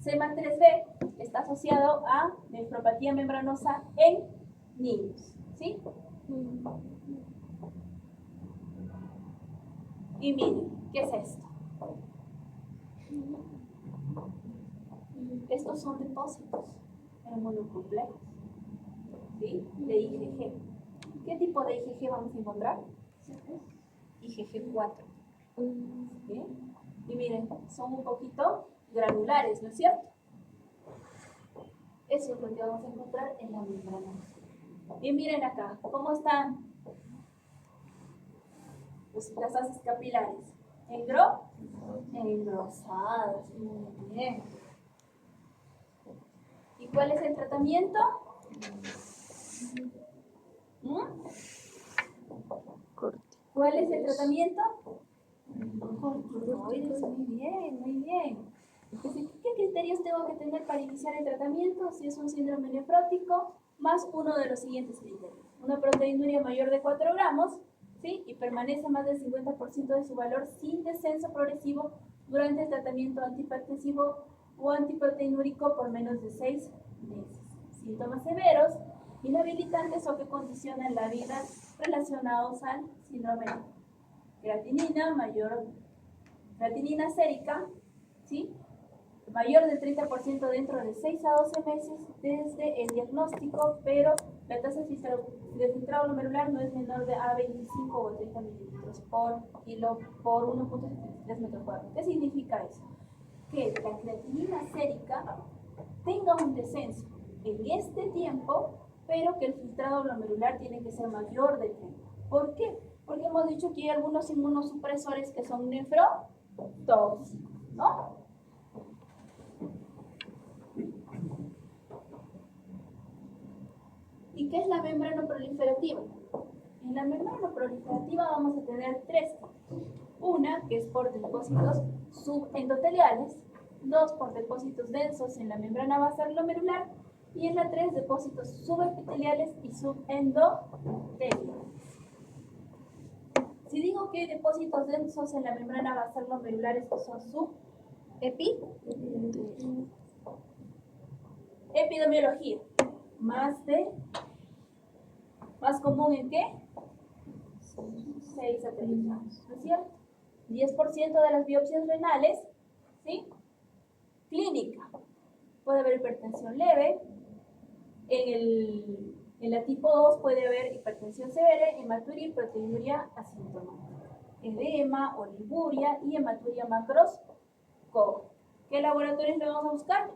SEMA3B está asociado a nefropatía membranosa en niños, ¿sí? Y miren, ¿qué es esto? Estos son depósitos inmunocomplejos, ¿sí? De IgG. ¿Qué tipo de IgG vamos a encontrar? IgG4. ¿Sí? Y miren, son un poquito granulares, ¿no es cierto? Eso es lo que vamos a encontrar en la membrana. Y miren acá, ¿cómo están las haces capilares? Engrosadas, muy bien. ¿Y cuál es el tratamiento? Corte. ¿Cuál es el tratamiento? Corticoides, muy bien, muy bien. Entonces, ¿qué criterios tengo que tener para iniciar el tratamiento? Si es un síndrome nefrótico, más uno de los siguientes criterios. Una proteinuria mayor de 4 gramos, ¿sí? Y permanece más del 50% de su valor sin descenso progresivo durante el tratamiento antihipertensivo o antiproteinúrico por menos de 6 meses. Síntomas severos, inhabilitantes o que condicionan la vida relacionados al síndrome. Creatinina sérica, ¿sí? Mayor del 30% dentro de 6 a 12 meses desde el diagnóstico, pero la tasa de filtrado glomerular no es menor de a 25 o 30 mililitros por kilo por 1.3 metros cuadrados. ¿Qué significa eso? Que la creatinina sérica tenga un descenso en este tiempo, pero que el filtrado glomerular tiene que ser mayor de 30. ¿Por qué? Porque hemos dicho que hay algunos inmunosupresores que son nefrotóxicos, ¿no? ¿Y qué es la membrana proliferativa? En la membrana proliferativa vamos a tener 3 tipos. Una que es por depósitos subendoteliales, 2 por depósitos densos en la membrana basal glomerular y en la 3 depósitos subepiteliales y subendoteliales. Si digo que hay depósitos densos en la membrana basal glomerular, estos son epidemiología. ¿Más común en qué? 6 a 30, ¿no es cierto? 10% de las biopsias renales, ¿sí? Clínica. Puede haber hipertensión leve. En la tipo 2 puede haber hipertensión severa, hematuria y proteinuria asintomática. Edema, olivuria y hematuria macroscópica. ¿Qué laboratorios le vamos a buscar?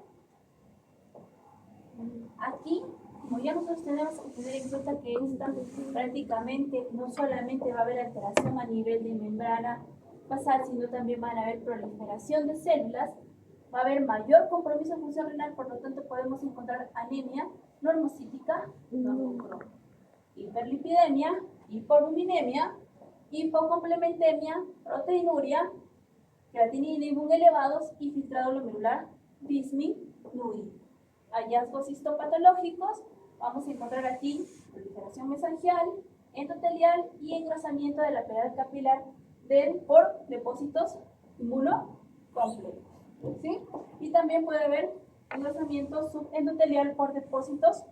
Aquí, como ya nosotros tenemos que tener en cuenta que esta prácticamente no solamente va a haber alteración a nivel de membrana basal, sino también van a haber proliferación de células, va a haber mayor compromiso de función renal, por lo tanto podemos encontrar anemia normocítica, hiperlipidemia, hiporuminemia, hipocomplementemia, proteinuria, creatinina y BUN elevados y filtrado glomerular disminuido. Hallazgos histopatológicos, vamos a encontrar aquí proliferación mesangial, endotelial y engrosamiento de la pared capilar por depósitos inmunocomplejos, ¿sí? Y también puede haber engrosamiento subendotelial por depósitos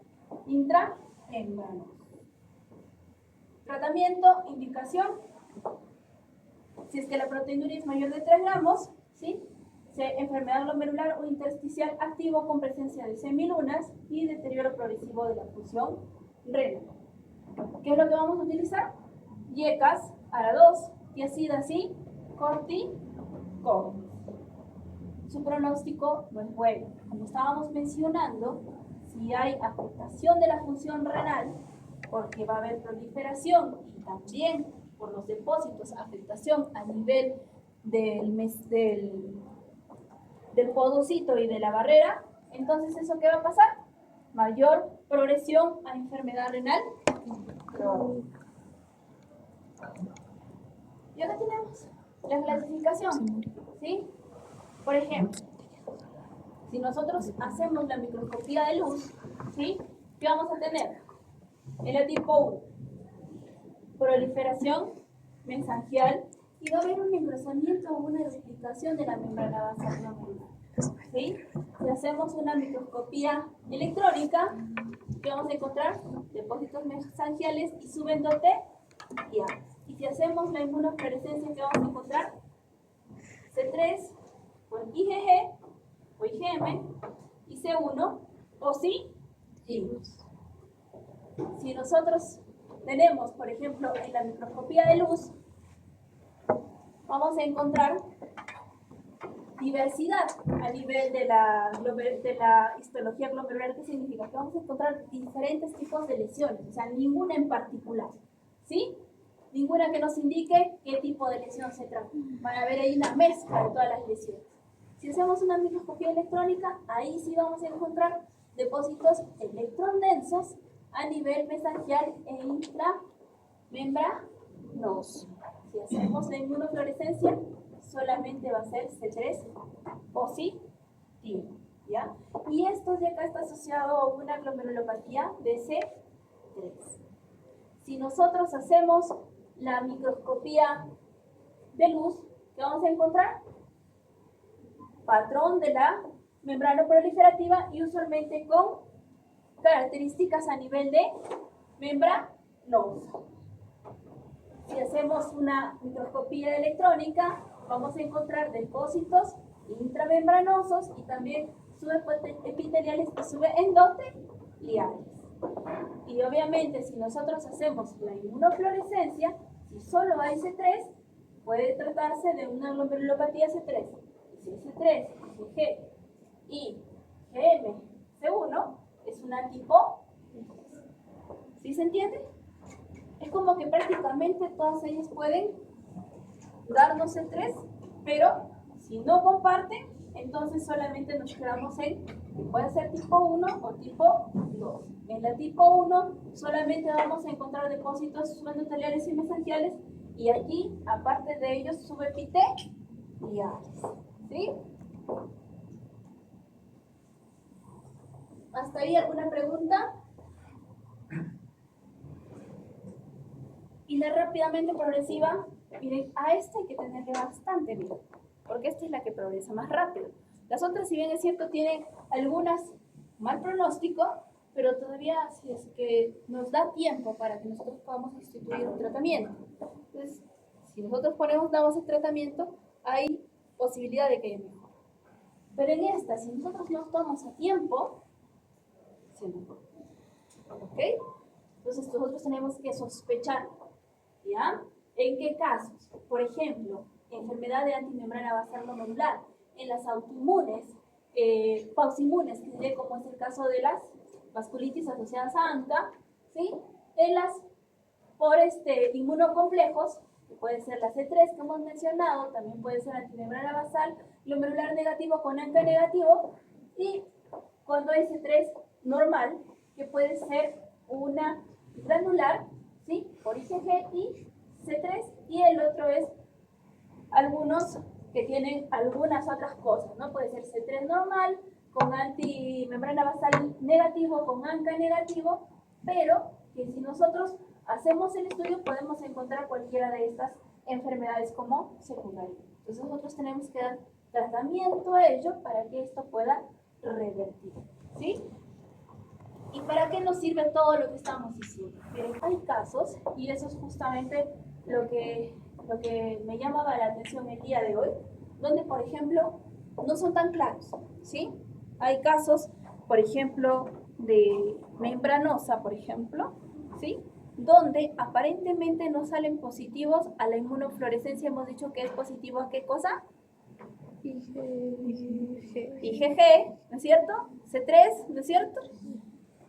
intramembranos. Tratamiento, indicación, si es que la proteinuria es mayor de 3 gramos, ¿sí? Enfermedad glomerular o intersticial activo con presencia de semilunas y deterioro progresivo de la función renal. ¿Qué es lo que vamos a utilizar? IECAS, ARA2, tiacidas y corticoides. Su pronóstico no es bueno. Como estábamos mencionando, si hay afectación de la función renal, porque va a haber proliferación y también por los depósitos, afectación a nivel del podocito y de la barrera, entonces ¿eso qué va a pasar? Mayor progresión a enfermedad renal crónica. Y acá tenemos la clasificación, ¿sí? Por ejemplo, si nosotros hacemos la microscopía de luz, ¿sí? ¿Qué vamos a tener? En la tipo 1, proliferación mesangial, y va a haber un engrosamiento o una replicación de la membrana basal glomerular, ¿sí? Si hacemos una microscopía electrónica, ¿qué vamos a encontrar? Depósitos mesangiales y subendoteliales. Y si hacemos la inmunofluorescencia, ¿qué vamos a encontrar? C3 o IgG o IgM y C1 o sí. Si nosotros tenemos, por ejemplo, en la microscopía de luz, vamos a encontrar diversidad a nivel de la histología glomerular. ¿Qué significa? Que vamos a encontrar diferentes tipos de lesiones, o sea, ninguna en particular, ¿sí? Ninguna que nos indique qué tipo de lesión se trata. Van a ver ahí una mezcla de todas las lesiones. Si hacemos una microscopía electrónica, ahí sí vamos a encontrar depósitos electrondensos a nivel mesangial e intramembranoso. nos. Si hacemos la inmunofluorescencia, solamente va a ser C3 positivo, ¿ya? Y esto de acá está asociado a una glomerulopatía de C3. Si nosotros hacemos la microscopía de luz, ¿qué vamos a encontrar? Patrón de la membrana proliferativa y usualmente con características a nivel de membranosa. Si hacemos una microscopía electrónica, vamos a encontrar depósitos intramembranosos y también subepiteliales y subendoteliales. Y obviamente, si nosotros hacemos la inmunofluorescencia, si solo hay C3, puede tratarse de una glomerulopatía C3. Y si C3, G y GM, C1, es una tipo. ¿Sí se entiende? Es como que prácticamente todas ellas pueden darnos C3, pero si no comparten, entonces solamente nos quedamos en que puede ser tipo 1 o tipo 2. En la tipo 1 solamente vamos a encontrar depósitos subendoteliales y mesangiales y aquí, aparte de ellos, subepiteliales. ¿Sí? ¿Hasta ahí alguna pregunta? Y la rápidamente progresiva, miren, a esta hay que tenerle bastante miedo, porque esta es la que progresa más rápido. Las otras, si bien es cierto, tienen algunas mal pronóstico, pero todavía si es que nos da tiempo para que nosotros podamos instituir un tratamiento. Entonces, si nosotros damos el tratamiento, hay posibilidad de que mejore. Pero en esta, si nosotros no tomamos a tiempo, se mejora. ¿Ok? Entonces nosotros tenemos que sospechar, ¿ya? ¿En qué casos? Por ejemplo, enfermedad de antimembrana basal no nodular, en las autoinmunes, pausinmunes, que diré como es el caso de las vasculitis asociadas a ANCA, ¿sí? En las por inmunocomplejos, que puede ser la C3 que hemos mencionado, también puede ser antimembrana basal, glomerular negativo con ANCA negativo, y cuando hay C3 normal, que puede ser una granular, ¿sí? Por IgG y C3, y el otro es algunos que tienen algunas otras cosas, ¿no? Puede ser C3 normal, con antimembrana basal negativo, con ANCA negativo, pero que si nosotros hacemos el estudio podemos encontrar cualquiera de estas enfermedades como secundaria. Entonces nosotros tenemos que dar tratamiento a ello para que esto pueda revertir, ¿sí? ¿Y para qué nos sirve todo lo que estamos diciendo? Miren, hay casos, y eso es justamente lo que me llamaba la atención el día de hoy, donde, por ejemplo, no son tan claros, ¿sí? Hay casos, por ejemplo, de membranosa, por ejemplo, ¿sí? Donde aparentemente no salen positivos a la inmunofluorescencia. Hemos dicho que es positivo a qué cosa? IgG, ¿no es cierto? C3, ¿no es cierto?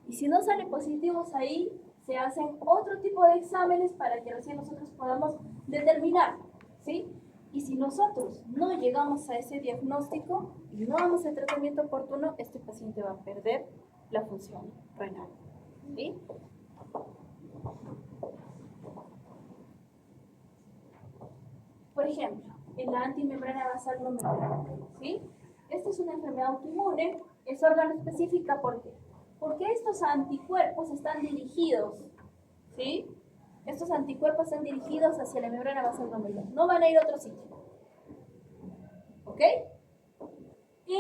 Y si no salen positivos ahí, se hacen otro tipo de exámenes para que recién nosotros podamos determinar, ¿sí? Y si nosotros no llegamos a ese diagnóstico y no damos el tratamiento oportuno, este paciente va a perder la función renal, ¿sí? Por ejemplo, en la antimembrana basal no nodular, ¿sí? Esta es una enfermedad autoinmune, es órgano específica, ¿por qué? Porque estos anticuerpos están dirigidos, ¿sí? Estos anticuerpos están dirigidos hacia la membrana basal nodular, no van a ir a otro sitio, ¿ok? Y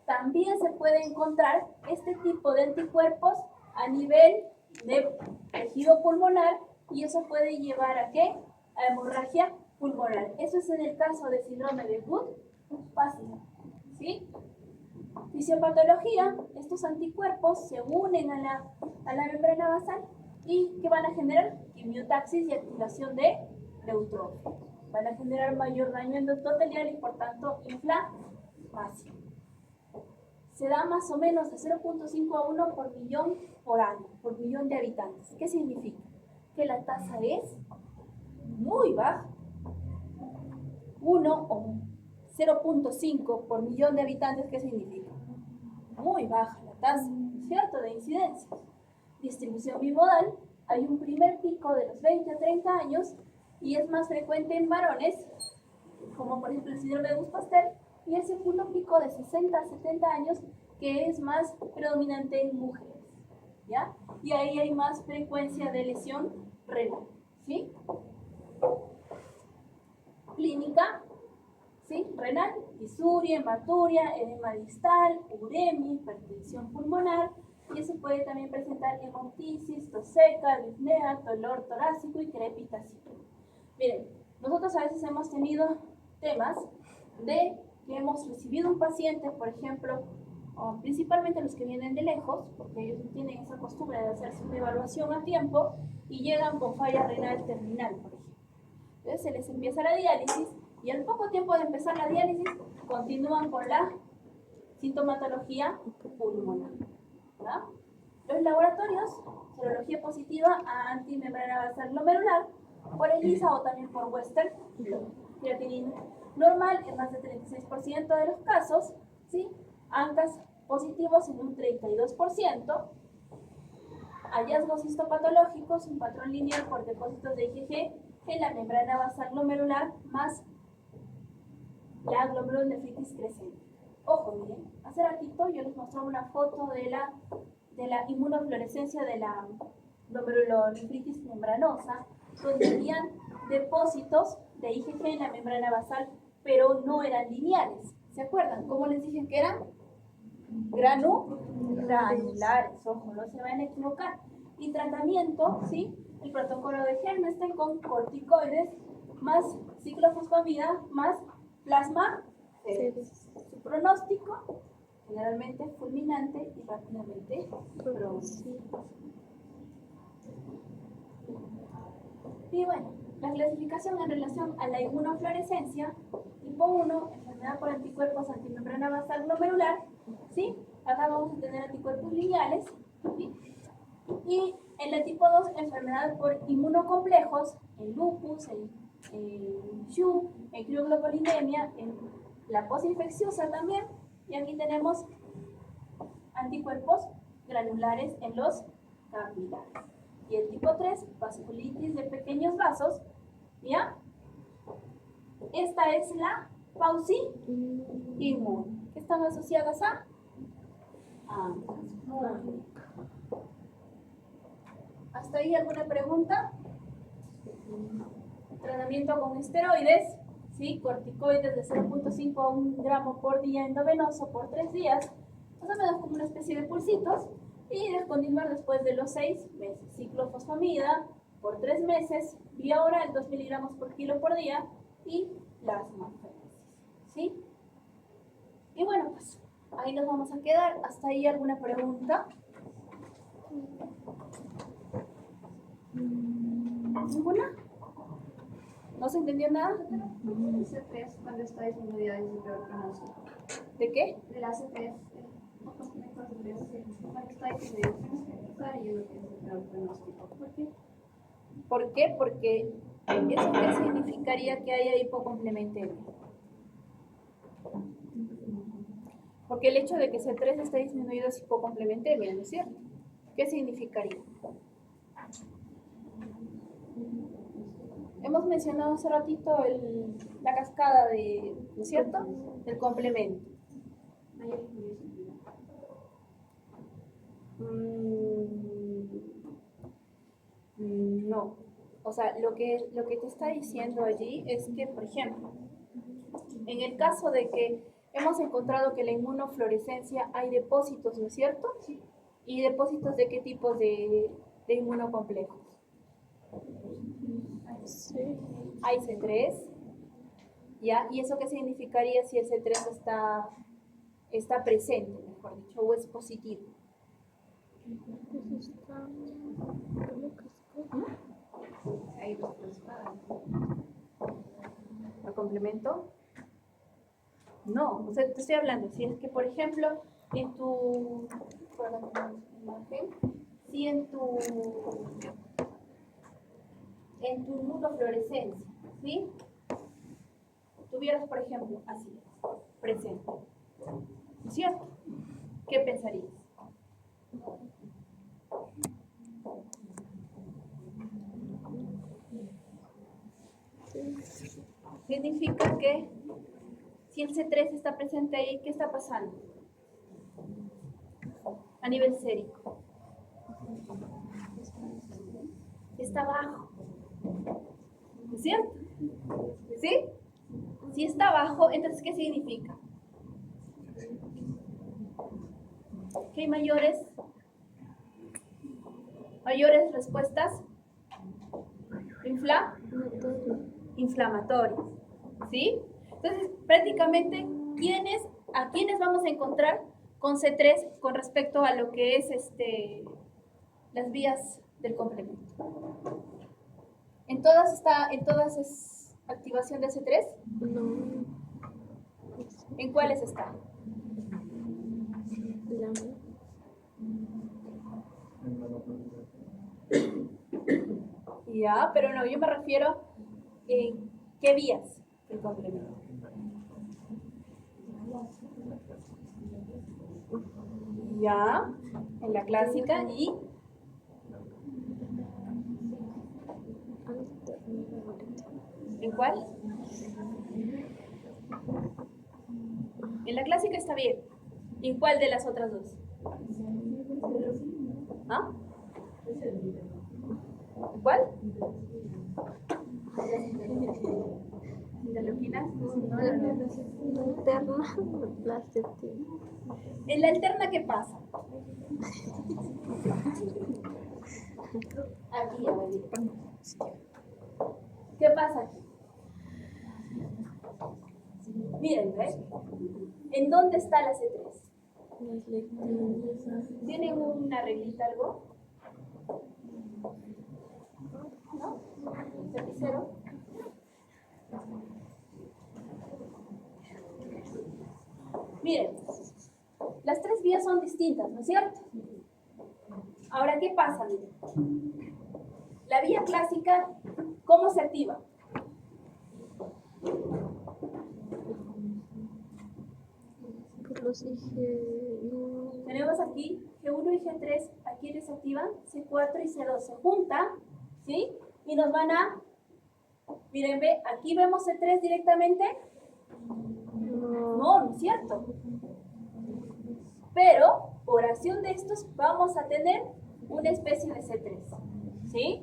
también se puede encontrar este tipo de anticuerpos a nivel de tejido pulmonar, y eso puede llevar ¿a qué? A hemorragia pulmonar. Eso es en el caso de síndrome de Wood-Passinger, ¿sí? Fisiopatología, estos anticuerpos se unen a la membrana basal y ¿qué van a generar? Quimiotaxis y activación de neutrófilos. Van a generar mayor daño endotelial y por tanto inflamación. Se da más o menos de 0.5 a 1 por millón por año, por millón de habitantes. ¿Qué significa? Que la tasa es muy baja. 1 o 0.5 por millón de habitantes, ¿qué significa? Muy baja la tasa, ¿cierto? De incidencias. Distribución bimodal, hay un primer pico de los 20 a 30 años y es más frecuente en varones, como por ejemplo el síndrome de Bus-Pastel, y el segundo pico de 60 a 70 años, que es más predominante en mujeres, ¿ya? Y ahí hay más frecuencia de lesión renal, ¿sí? Clínica, ¿sí? Renal, disuria, hematuria, edema distal, uremia, hipertensión pulmonar, y eso puede también presentar hemoptisis, tos seca, disnea, dolor torácico y crepitación. Miren, nosotros a veces hemos tenido temas de que hemos recibido un paciente, por ejemplo, o principalmente los que vienen de lejos, porque ellos no tienen esa costumbre de hacerse una evaluación a tiempo y llegan con falla renal terminal, por ejemplo. Entonces se les empieza la diálisis y al poco tiempo de empezar la diálisis continúan con la sintomatología pulmonar, ¿verdad? Los laboratorios, serología positiva a antimembrana basal glomerular, por ELISA o también por Western blot. Creatinina normal en más del 36% de los casos, ¿sí? ANCAS positivos en un 32%, hallazgos histopatológicos, un patrón lineal por depósitos de IgG en la membrana basal glomerular más la glomerulonefritis creciente. Ojo, miren, hace ratito yo les mostraba una foto de la inmunofluorescencia de la glomerulonefritis membranosa, donde habían depósitos de IgG en la membrana basal, pero no eran lineales. ¿Se acuerdan? ¿Cómo les dije que eran? Granulares, ojo, no se van a equivocar. Y tratamiento, ¿sí? El protocolo de Hermestein con corticoides más ciclofosfamida más plasma. Su pronóstico, generalmente fulminante y rápidamente progresivo. Y bueno, la clasificación en relación a la inmunofluorescencia, tipo 1, enfermedad por anticuerpos antimembrana basal glomerular, ¿sí? Acá vamos a tener anticuerpos lineales, ¿sí? Y en la tipo 2, enfermedad por inmunocomplejos, en lupus, en SHU, en crioglobulinemia, en la posinfecciosa también, y aquí tenemos anticuerpos granulares en los capilares. Y el tipo 3, vasculitis de pequeños vasos, ¿ya? Esta es la pauci-inmune. ¿Qué están asociadas a? Muy bien. ¿Hasta ahí alguna pregunta? Tratamiento con esteroides, ¿sí? Corticoides de 0.5 a 1 gramo por día endovenoso por 3 días, más o menos como una especie de pulsitos, y descontinuar después de los 6 meses. Ciclofosfamida por 3 meses, vía oral 2 miligramos por kilo por día y plasmaféresis, ¿sí? Y bueno, pues ahí nos vamos a quedar. ¿Hasta ahí alguna pregunta? ¿Ninguna? ¿No se entendió nada? El C3, cuando está disminuida, es el peor pronóstico. ¿De qué? De la C3, cuando está disminuida, tienes que empezar y es lo que es el peor pronóstico. ¿Por qué? ¿Por qué? Porque ¿eso qué significaría que haya hipocomplementaria? Porque el hecho de que C3 esté disminuido es hipocomplementaria, ¿no es cierto? ¿Qué significaría? Hemos mencionado hace ratito la cascada de, ¿no es cierto? Del complemento. No. O sea, lo que te está diciendo allí es que, por ejemplo, en el caso de que hemos encontrado que la inmunofluorescencia hay depósitos, ¿no es cierto? Sí. ¿Y depósitos de qué tipos de inmunocomplejos? Sí. Hay C3, ¿ya? ¿Y eso qué significaría si el C3 está presente, mejor dicho, o es positivo? ¿El complemento? No, o sea, te estoy hablando, si es que, por ejemplo, en tu imagen, si en tu inmunofluorescencia, ¿sí? Tuvieras, por ejemplo, así, presente, ¿no es cierto? ¿Qué pensarías? Significa que si el C3 está presente ahí, ¿qué está pasando? A nivel sérico. Está bajo. ¿Es cierto? ¿Sí? Si está bajo, entonces ¿qué significa? ¿Que hay mayores respuestas inflamatorias? ¿Sí? Entonces, prácticamente, ¿a quiénes vamos a encontrar con C3 con respecto a lo que es las vías del complemento? ¿En todas es activación de C3? No. ¿En cuáles está? Ya, pero no, yo me refiero en qué vías del complemento. Ya, en la clásica y ¿en cuál? En la clásica está bien. ¿Y en cuál de las otras dos? ¿Ah? ¿Cuál? ¿Interleuquinas? Alterna, la séptima. ¿En la alterna qué pasa? Aquí, a ver. ¿Qué pasa aquí? Miren, ¿ves? ¿En dónde está la C3? Las lectinas. ¿Tienen una reglita algo? ¿No? ¿Cepicero? Miren, las tres vías son distintas, ¿no es cierto? Ahora, ¿qué pasa? Miren. La vía clásica, ¿cómo se activa? Por los G1. Tenemos aquí G1 y G3, ¿a quiénes se activan? C4 y C2 se juntan, ¿sí? Y nos van a, miren, ve, aquí vemos C3 directamente. No, no es cierto. Pero, por acción de estos, vamos a tener una especie de C3, ¿sí?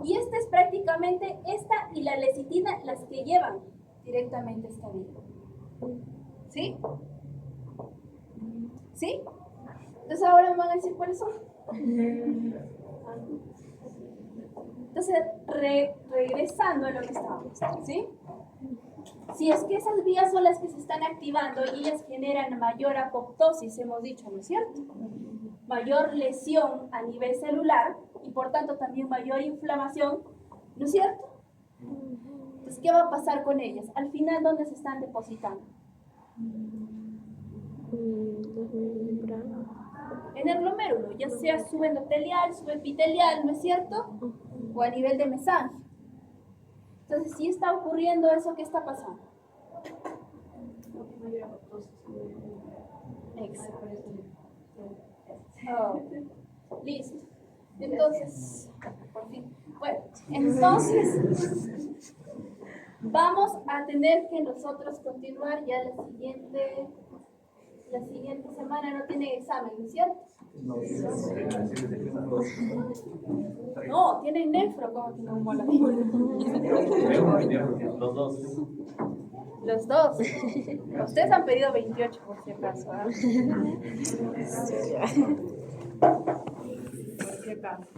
Y esta es prácticamente esta y la lecitina las que llevan directamente esta vía. ¿Sí? ¿Sí? Entonces ahora me van a decir cuáles son. Entonces, regresando a lo que estábamos, ¿sí? Si es que esas vías son las que se están activando y ellas generan mayor apoptosis, hemos dicho, ¿no es cierto? Mayor lesión a nivel celular y por tanto también mayor inflamación, ¿no es cierto? Entonces, ¿qué va a pasar con ellas? Al final, ¿dónde se están depositando? En el glomérulo, ya sea subendotelial, subepitelial, ¿no es cierto? O a nivel de mesangio. Entonces, si está ocurriendo eso, ¿qué está pasando? Exacto. Oh, listo. Entonces, por fin. Bueno, entonces, vamos a tener que nosotros continuar ya la siguiente semana. No tienen examen, ¿no es cierto? No, tienen nefro como neumología. Los dos. Los dos. Ustedes han pedido 28 por si acaso, ¿ah? Por si acaso.